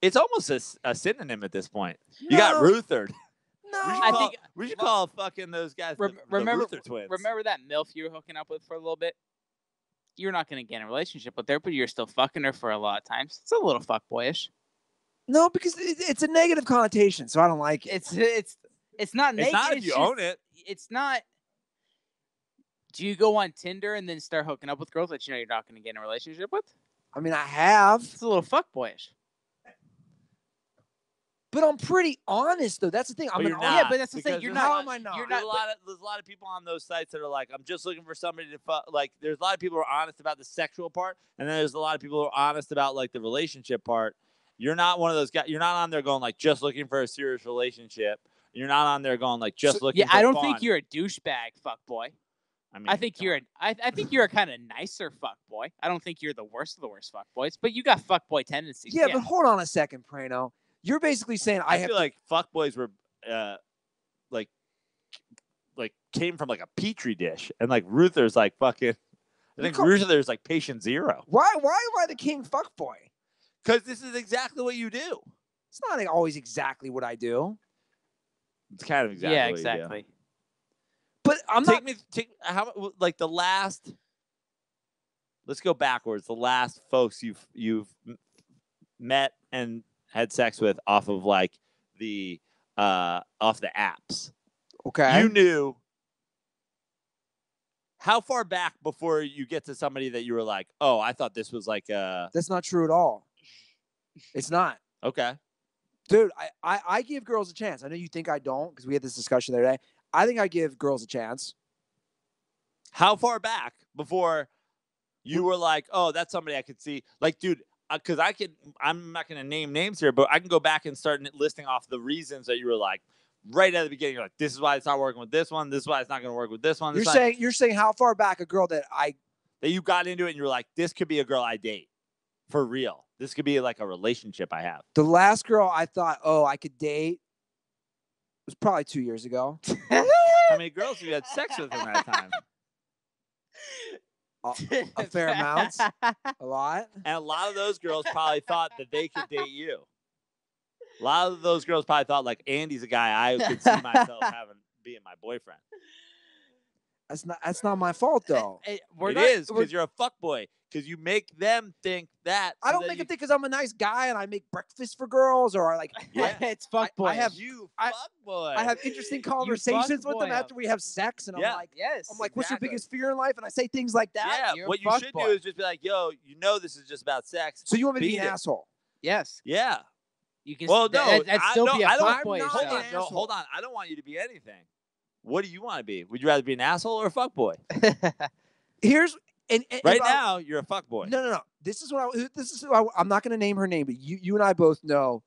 it's almost a synonym at this point. You got Ruthered. No. We should call fucking those guys the Ruther twins. Remember that MILF you were hooking up with for a little bit? You're not going to get in a relationship with her, but you're still fucking her for a lot of times. It's a little fuckboyish. No, because it's a negative connotation, so I don't like it. It's not negative. It's not if you own it. It's not. Do you go on Tinder and then start hooking up with girls that you know you're not going to get in a relationship with? I mean, I have. It's a little fuckboyish. But I'm pretty honest, though. That's the thing. I'm But an you're honest. not, Yeah, but that's the thing. because You're there's not. How am I not? You're There's not. a lot of people on those sites that are like, I'm just looking for somebody to fuck. Like, there's a lot of people who are honest about the sexual part, and then there's a lot of people who are honest about like the relationship part. You're not one of those guys. You're not on there going like just looking for a serious relationship. You're not on there going like just looking. Yeah, for I don't fun. think you're a douchebag, fuckboy. I mean, I think you're I think you're a kind of nicer fuckboy. I don't think you're the worst of the worst fuckboys, but you got fuckboy tendencies. Yeah, but hold on a second, Prano. You're basically saying I have feel to, like fuckboys were like came from like a petri dish, and like Ruther's like fucking. I think Ruther's like patient zero. Why am I the king fuckboy? Because this is exactly what you do. It's not always exactly what I do. It's kind of exactly. Yeah, what exactly. You do. But I'm not. Take how like the last. Let's go backwards. The last folks you've met and had sex with off of like the off the apps. Okay. You knew. How far back before you get to somebody that you were like, oh, I thought this was like That's not true at all. It's not. Okay. Dude, I give girls a chance. I know you think I don't because we had this discussion the other day. I think I give girls a chance. How far back before you were like, oh, that's somebody I could see? Like, dude, because I'm not going to name names here, but I can go back and start listing off the reasons that you were like, right at the beginning, you're like, this is why it's not working with this one. This is why it's not going to work with this one. You're saying how far back a girl that you got into it and you're like, this could be a girl I date for real. This could be like a relationship I have. The last girl I thought, oh, I could date was probably 2 years ago. How many girls have you had sex with in that time? A fair amount. A lot. And a lot of those girls probably thought that they could date you. A lot of those girls probably thought like Andy's a guy I could see myself being my boyfriend. That's not my fault though. It is because you're a fuckboy. Because you make them think that. I don't make them think because I'm a nice guy and I make breakfast for girls or like it's fuckboy. I have fuckboy. I have interesting conversations with them after we have sex, and I'm like, yes. I'm like, what's your biggest fear in life? And I say things like that. Yeah. What you should do is just be like, yo, this is just about sex. So you want me to be an asshole? Yes. Yeah. You can. Well, no, that'd still be a fuckboy. Hold on. I don't want you to be anything. What do you want to be? Would you rather be an asshole or a fuckboy? Here's right now you're a fuckboy. No. This is I'm not going to name her name, but you and I both know.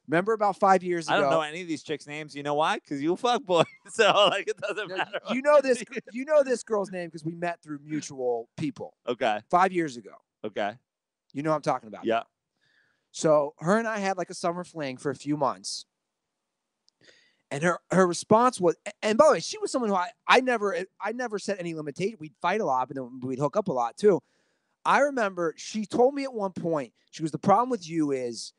Remember about 5 years ago? I don't know any of these chicks' names. You know why? Because you a fuckboy. So like it doesn't matter. You know this. You know this girl's name because we met through mutual people. Okay. 5 years ago. Okay. You know what I'm talking about. Yeah. So her and I had like a summer fling for a few months. And her response was, and by the way, she was someone who I never set any limitation. We'd fight a lot, but then we'd hook up a lot too. I remember she told me at one point, she goes, the problem with you is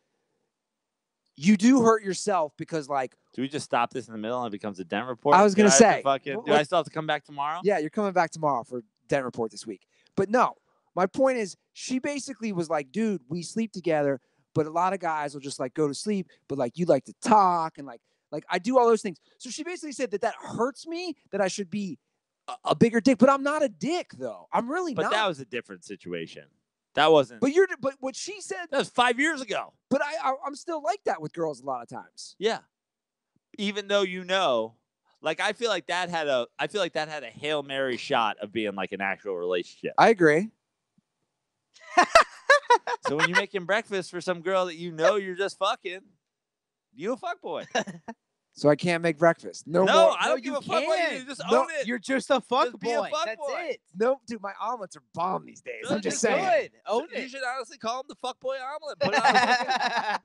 you do hurt yourself because like. Do we just stop this in the middle and it becomes a Dent report? I was going to say. Do I still have to come back tomorrow? Yeah, you're coming back tomorrow for Dent report this week. But no, my point is she basically was like, dude, we sleep together, but a lot of guys will just like go to sleep, but like you like to talk and like I do all those things. So she basically said that hurts me, that I should be a bigger dick, but I'm not a dick though. I'm really not. But that was a different situation. That wasn't. But what she said. That was 5 years ago. But I'm still like that with girls a lot of times. Yeah. Even though like I feel like that had a Hail Mary shot of being like an actual relationship. I agree. So when you're making breakfast for some girl that you're just fucking, you a fuckboy. So I can't make breakfast. No, I don't give a fuck what you do. Just own it. You're just a fuckboy. That's it. No, dude, my omelets are bomb these days. Good, I'm just saying. Good. Own it. You should honestly call them the fuckboy omelet. Put it on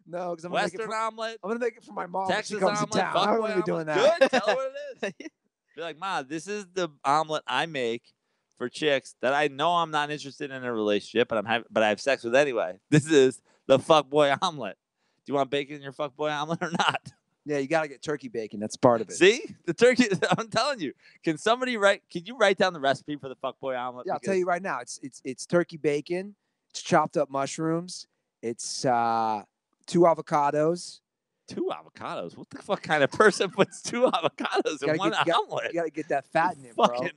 No, because I'm Western omelet. I'm gonna make it for my mom. Texas when she comes omelet. to town. I'm gonna be doing that. Good. Tell her what it is. Be like, Ma, this is the omelet I make for chicks that I know I'm not interested in a relationship, but I have sex with anyway. This is the fuckboy omelet. Do you want bacon in your fuckboy omelet or not? Yeah, you gotta get turkey bacon. That's part of it. See? The turkey, I'm telling you. Can you write down the recipe for the fuckboy omelet? Yeah, I'll tell you right now. It's turkey bacon, it's chopped up mushrooms, it's 2 avocados. 2 avocados? What the fuck kind of person puts 2 avocados in one omelet? You gotta get that fat in it, bro. Fucking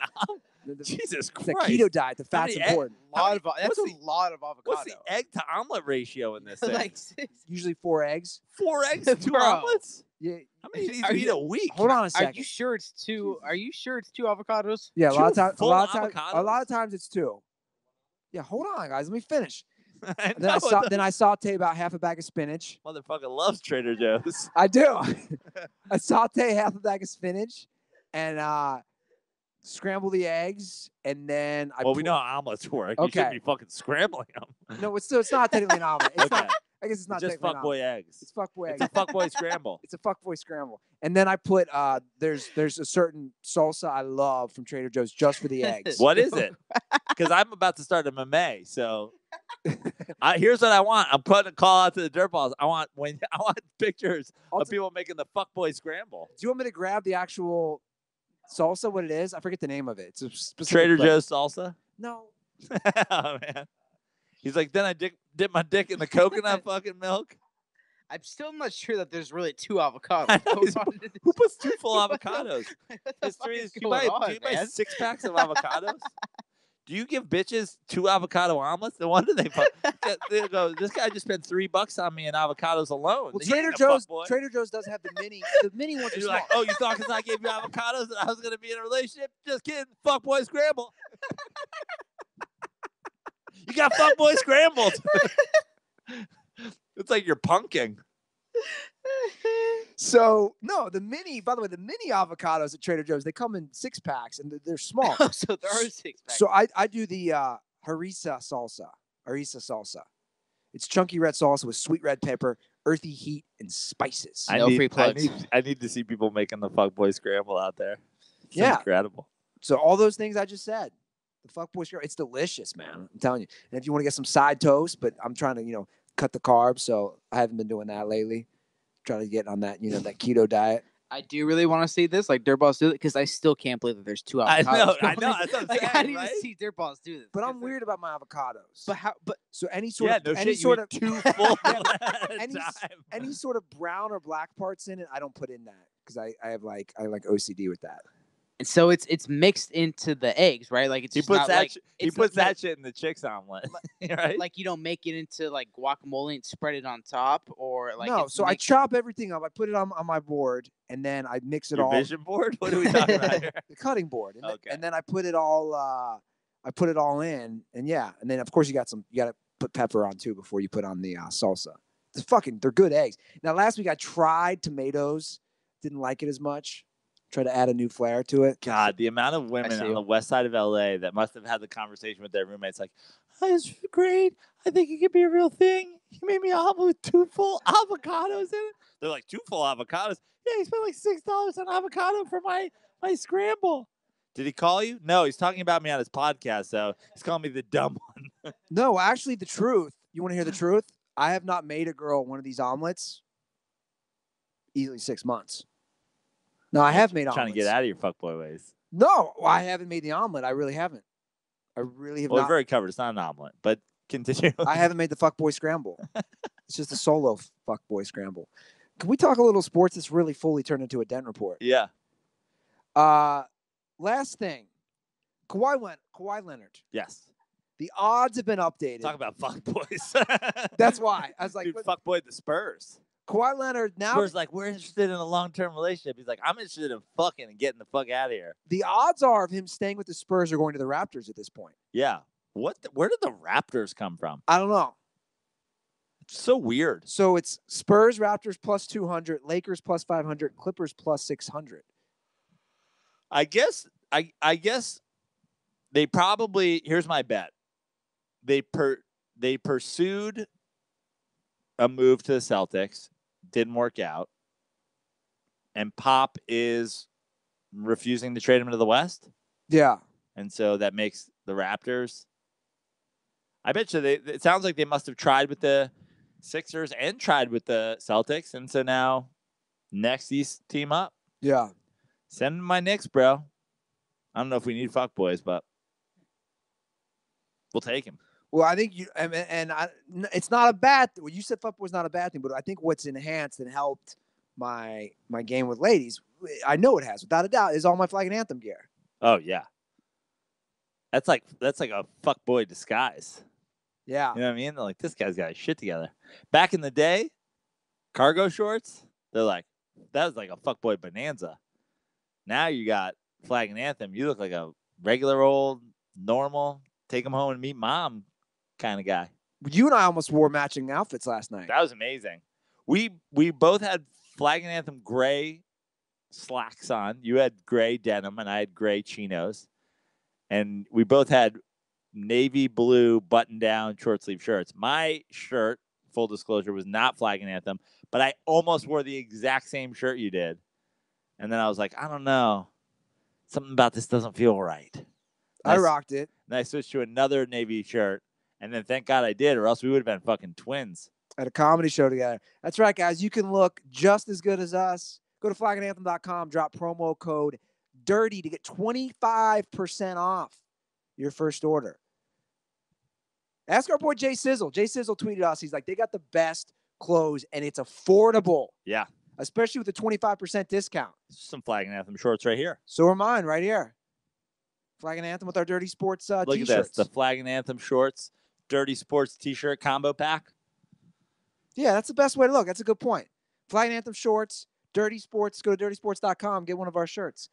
Jesus It's a Christ. keto diet. The How fat's many egg- important. How many- That's what's a lot of avocado. What's the egg to omelet ratio in this thing? like 6. Usually 4 eggs. 4 eggs, 2 Bro. omelets? Yeah. How many of these Are do you eat you- a week? Hold on a Are second. you sure it's 2? Are you sure it's 2 avocados? Yeah, a lot of 2 times. full A lot avocados? of times it's 2. Yeah, hold on, guys. Let me finish. I Then know, I saute about half a bag of spinach. motherfucker loves Trader Joe's. I do. I saute half a bag of spinach, and scramble the eggs, and then We know how omelets work. You Okay. shouldn't be fucking scrambling them. No, it's not technically an omelet. It's Okay. not. I guess it's not Just technically an omelet. fuckboy eggs. It's fuckboy It's eggs. a fuckboy scramble. It's a fuckboy scramble. And then I put there's a certain salsa I love from Trader Joe's just for the eggs. What is it? Because I'm about to start a meme. So here's what I want. I'm putting a call out to the dirtballs. I want pictures of people making the fuckboy scramble. Do you want me to grab the actual salsa? What it is? I forget the name of it. It's a specific Trader flavor. Joe's salsa. No. Oh man. He's like, then I dip my dick in the coconut fucking milk. I'm still not sure that there's really 2 avocados. I know, who puts 2 full avocados? What the His fuck three is is, do you going buy on, man? 6 packs of avocados? Do you give bitches 2 avocado omelets? No wonder they fuck. They go, this guy just spent $3 on me in avocados alone. Well, He ain't a fuckboy. Trader Joe's does have the mini. The mini ones are You're small. like, oh, you thought because I gave you avocados that I was going to be in a relationship? Just kidding. Fuckboy scramble. You got fuckboy scrambled. It's like you're punking. So no, the mini. By the way, the mini avocados at Trader Joe's, they come in 6 packs and they're small. So there are 6 packs. So I do the harissa salsa. It's chunky red salsa with sweet red pepper, earthy heat, and spices. No free plugs. I need to see people making the fuckboy scramble out there. It's Yeah. incredible. So all those things I just said, the fuckboy scramble, it's delicious, man. I'm telling you. And if you want to get some side toast, but I'm trying to cut the carbs, so I haven't been doing that lately. Trying to get on that that keto diet. I do really want to see this, like Dirtballs do it, because I still can't believe that there's 2 avocados. I know. going. That's what I'm Like, saying, I need right? to see Dirtballs do this. But I'm because they're- weird about my avocados. But how? But So any sort of any sort of 2 full any, time. any sort of brown or black parts in it, I don't put in that because I like OCD with that. and so it's mixed into the eggs, right? Like it's He just puts not that. like He it's puts not- that shit in the chicks omelet, right? Like you don't make it into like guacamole and spread it on top, or like No, it's so I mixed- chop everything up. I put it on my board, and then I mix it Your all. vision board? What are we talking about here? The cutting board, and, Okay. and then I put it all. I put it all in, and and then of course you got to put pepper on too before you put on the salsa. They're good eggs. Now last week I tried tomatoes, didn't like it as much. Tried to add a new flair to it. God, the amount of women see on you. the west side of LA that must have had the conversation with their roommates like, oh, it's great. I think it could be a real thing. He made me an omelet with 2 full avocados in it. They're like, 2 full avocados? Yeah, he spent like $6 on avocado for my scramble. Did he call you? No, he's talking about me on his podcast, though. He's calling me the dumb one. No, actually, the truth. You want to hear the truth? I have not made a girl one of these omelets easily 6 months. No, I have made omelets. Trying to get out of your fuckboy ways. No, I haven't made the omelet. I really haven't. I really have Well, we've not. already covered. It's not an omelet, but continue. I haven't made the fuckboy scramble. It's just a solo fuckboy scramble. Can we talk a little sports that's really fully turned into a Dent report? Yeah. Last thing. Kawhi Leonard. Yes. The odds have been updated. Talk about fuckboys. That's why. I was like, Dude, what- fuckboy the Spurs. Kawhi Leonard now. Spurs like, we're interested in a long-term relationship. He's like, I'm interested in fucking and getting the fuck out of here. The odds are of him staying with the Spurs or going to the Raptors at this point. Yeah. Where did the Raptors come from? I don't know. It's so weird. So it's Spurs, Raptors plus 200, Lakers plus 500, Clippers plus 600. I guess they probably, here's my bet. They pursued a move to the Celtics, didn't work out, and Pop is refusing to trade him to the West. Yeah. And so that makes the Raptors. I bet you it sounds like they must have tried with the Sixers and tried with the Celtics. And so now next East team up. Yeah. Send them my Knicks, bro. I don't know if we need fuckboys, but we'll take him. Well, I think it's not a bad thing. Well, you said fuckboy was not a bad thing, but I think what's enhanced and helped my game with ladies, I know it has, without a doubt, is all my flag and anthem gear. Oh, yeah. That's like a fuckboy disguise. Yeah. You know what I mean? They're like, this guy's got his shit together. Back in the day, cargo shorts, they're like, that was like a fuckboy bonanza. Now you got flag and anthem. You look like a regular old, normal, take him home and meet mom kind of guy. You and I almost wore matching outfits last night. That was amazing. We both had flag and anthem gray slacks on. You had gray denim and I had gray chinos. And we both had navy blue button-down short-sleeve shirts. My shirt, full disclosure, was not flag and anthem, but I almost wore the exact same shirt you did. And then I was like, I don't know. Something about this doesn't feel right. I rocked it. And I switched to another navy shirt. And then thank God I did, or else we would have been fucking twins. At a comedy show together. That's right, guys. You can look just as good as us. Go to flagandanthem.com, drop promo code DIRTY to get 25% off your first order. Ask our boy Jay Sizzle. Jay Sizzle tweeted us. He's like, they got the best clothes, and it's affordable. Yeah. Especially with the 25% discount. Some flag and anthem shorts right here. So are mine right here. Flag and anthem with our Dirty Sports Look t-shirts. at this. The flag and anthem shorts, Dirty Sports t-shirt combo pack. Yeah, that's the best way to look. That's a good point. Flag and anthem shorts, Dirty Sports. Go to dirtysports.com. Get one of our shirts.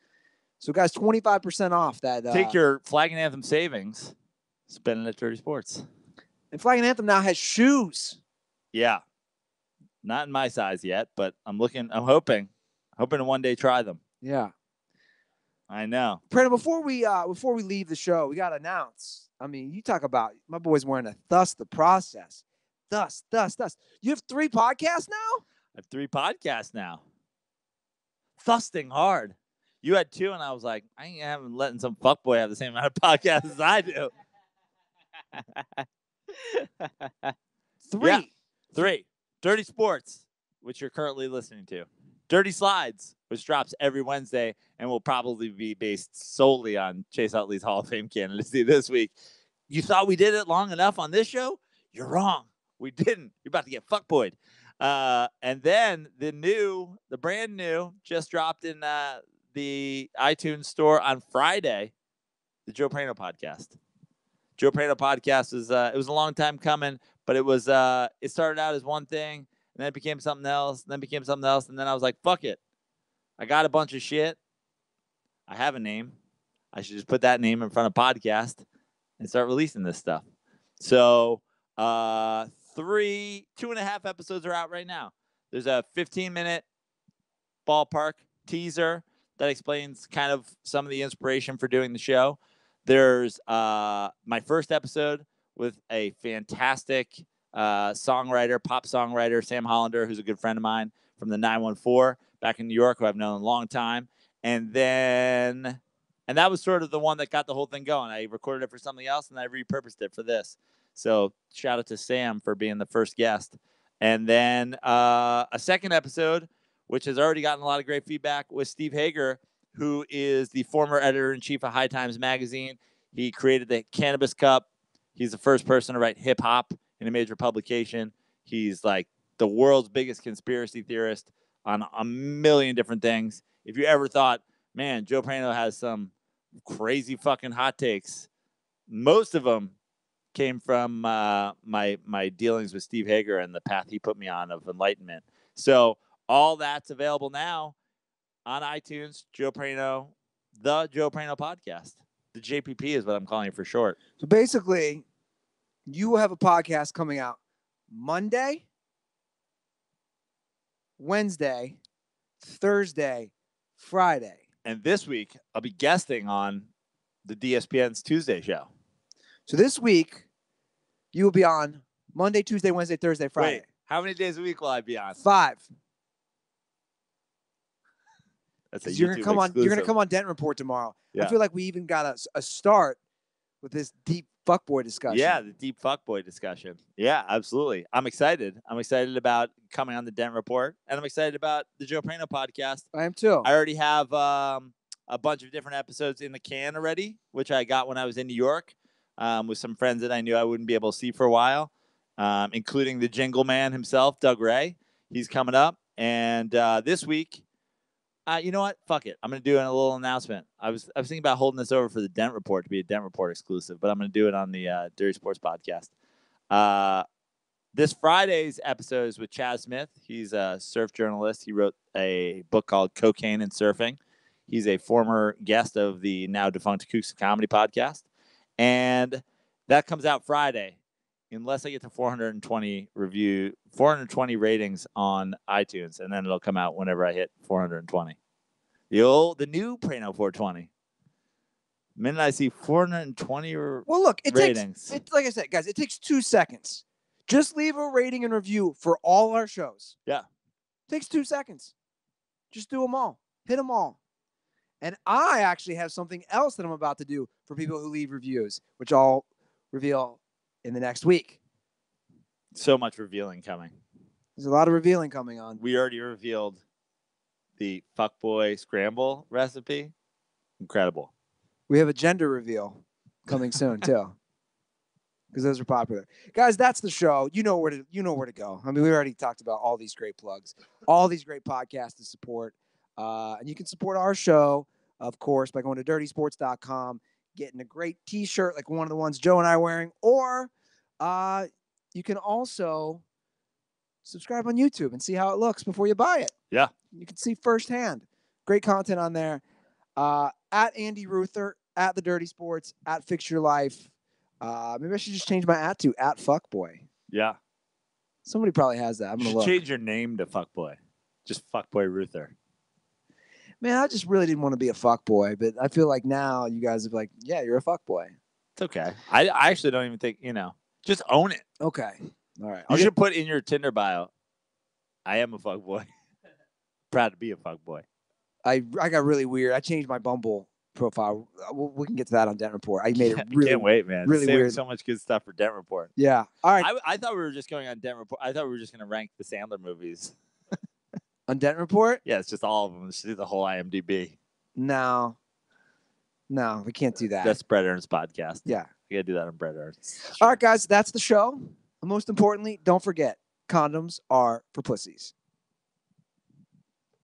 So, guys, 25% off that. Take your flag and anthem savings, spend it at Dirty Sports. And flag and anthem now has shoes. Yeah. Not in my size yet, but I'm hoping to one day try them. Yeah. I know. Brandon, before we leave the show, we got to announce. I mean, you talk about my boy's wearing a Thus the Process. Thus. You have 3 podcasts now? I have 3 podcasts now. Thusting hard. You had 2, and I was like, I ain't having letting some fuckboy have the same amount of podcasts as I do. 3. Yeah, 3. Dirty Sports, which you're currently listening to. Dirty Slides, which drops every Wednesday and will probably be based solely on Chase Utley's Hall of Fame candidacy this week. You thought we did it long enough on this show? You're wrong. We didn't. You're about to get fuckboyed. And then the brand new, just dropped in the iTunes store on Friday, the Joe Prano podcast. Joe Prano podcast is it was a long time coming, but it started out as one thing, and then it became something else, and then I was like, fuck it. I got a bunch of shit. I have a name. I should just put that name in front of podcast and start releasing this stuff. So 2.5 episodes are out right now. There's a 15-minute ballpark teaser that explains kind of some of the inspiration for doing the show. There's my first episode with a fantastic pop songwriter, Sam Hollander, who's a good friend of mine from the 914 back in New York, who I've known a long time. And that was sort of the one that got the whole thing going. I recorded it for something else, and I repurposed it for this. So shout out to Sam for being the first guest. And then a second episode, which has already gotten a lot of great feedback, with Steve Hager, who is the former editor-in-chief of High Times Magazine. He created the Cannabis Cup. He's the first person to write hip-hop in a major publication. He's like the world's biggest conspiracy theorist on a million different things. If you ever thought, man, Joe Prano has some crazy fucking hot takes, most of them came from my dealings with Steve Hager and the path he put me on of enlightenment. So all that's available now on iTunes. Joe Prano, the Joe Prano podcast. The JPP is what I'm calling it for short. So basically, you will have a podcast coming out Monday, Wednesday, Thursday, Friday. And this week, I'll be guesting on the DSPN's Tuesday show. So this week, you will be on Monday, Tuesday, Wednesday, Thursday, Friday. Wait, how many days a week will I be on? 5. That's a You're YouTube gonna exclusive. you're gonna come on Denton Report tomorrow. Yeah. I feel like we even got a start with this deep fuckboy discussion. Yeah, the deep fuckboy discussion. Yeah, absolutely. I'm excited. I'm excited about coming on the Denton Report, and I'm excited about the Joe Prano podcast. I am too. I already have a bunch of different episodes in the can already, which I got when I was in New York with some friends that I knew I wouldn't be able to see for a while, including the Jingle Man himself, Doug Ray. He's coming up, and this week, You know what? Fuck it. I'm gonna do a little announcement. I was thinking about holding this over for the Dent Report to be a Dent Report exclusive, but I'm gonna do it on the Dirty Sports Podcast. This Friday's episode is with Chaz Smith. He's a surf journalist. He wrote a book called Cocaine and Surfing. He's a former guest of the now defunct Kooks Comedy Podcast, and that comes out Friday. Unless I get to 420 ratings on iTunes, and then it'll come out whenever I hit 420. The new Prano 420. The minute I see 420 ratings. It's like I said, guys, it takes 2 seconds. Just leave a rating and review for all our shows. Yeah. It takes 2 seconds. Just do them all. Hit them all. And I actually have something else that I'm about to do for people who leave reviews, which I'll reveal in the next week. So much revealing coming. There's a lot of revealing coming on. We already revealed the fuckboy scramble recipe. Incredible. We have a gender reveal coming soon too, because those are popular. Guys, that's the show. You know where to go. I mean, we already talked about all these great plugs, all these great podcasts to support, and you can support our show, of course, by going to dirtysports.com. Getting a great T-shirt like one of the ones Joe and I are wearing, or you can also subscribe on YouTube and see how it looks before you buy it. Yeah. You can see firsthand. Great content on there. At Andy Ruther, at The Dirty Sports, at Fix Your Life. Maybe I should just change my @ to @fuckboy. Yeah. Somebody probably has that. I'm going to look. Change your name to fuckboy. Just fuckboy Ruther. Man, I just really didn't want to be a fuckboy, but I feel like now you guys are like, yeah, you're a fuckboy. It's okay. I actually don't even think, just own it. Okay. All right. You should put in your Tinder bio, I am a fuckboy. Proud to be a fuckboy. I got really weird. I changed my Bumble profile. We can get to that on Dent Report. I made it really. Can't wait, man. Really Saving weird. so much good stuff for Dent Report. Yeah. All right. I thought we were just going on Dent Report. I thought we were just going to rank the Sandler movies. On Dent Report? Yeah, it's just all of them. Let's do the whole IMDb. No, we can't do that. That's Brett Ernst podcast. Yeah. We got to do that on Brett Ernst. All right, guys, that's the show. And most importantly, don't forget, condoms are for pussies.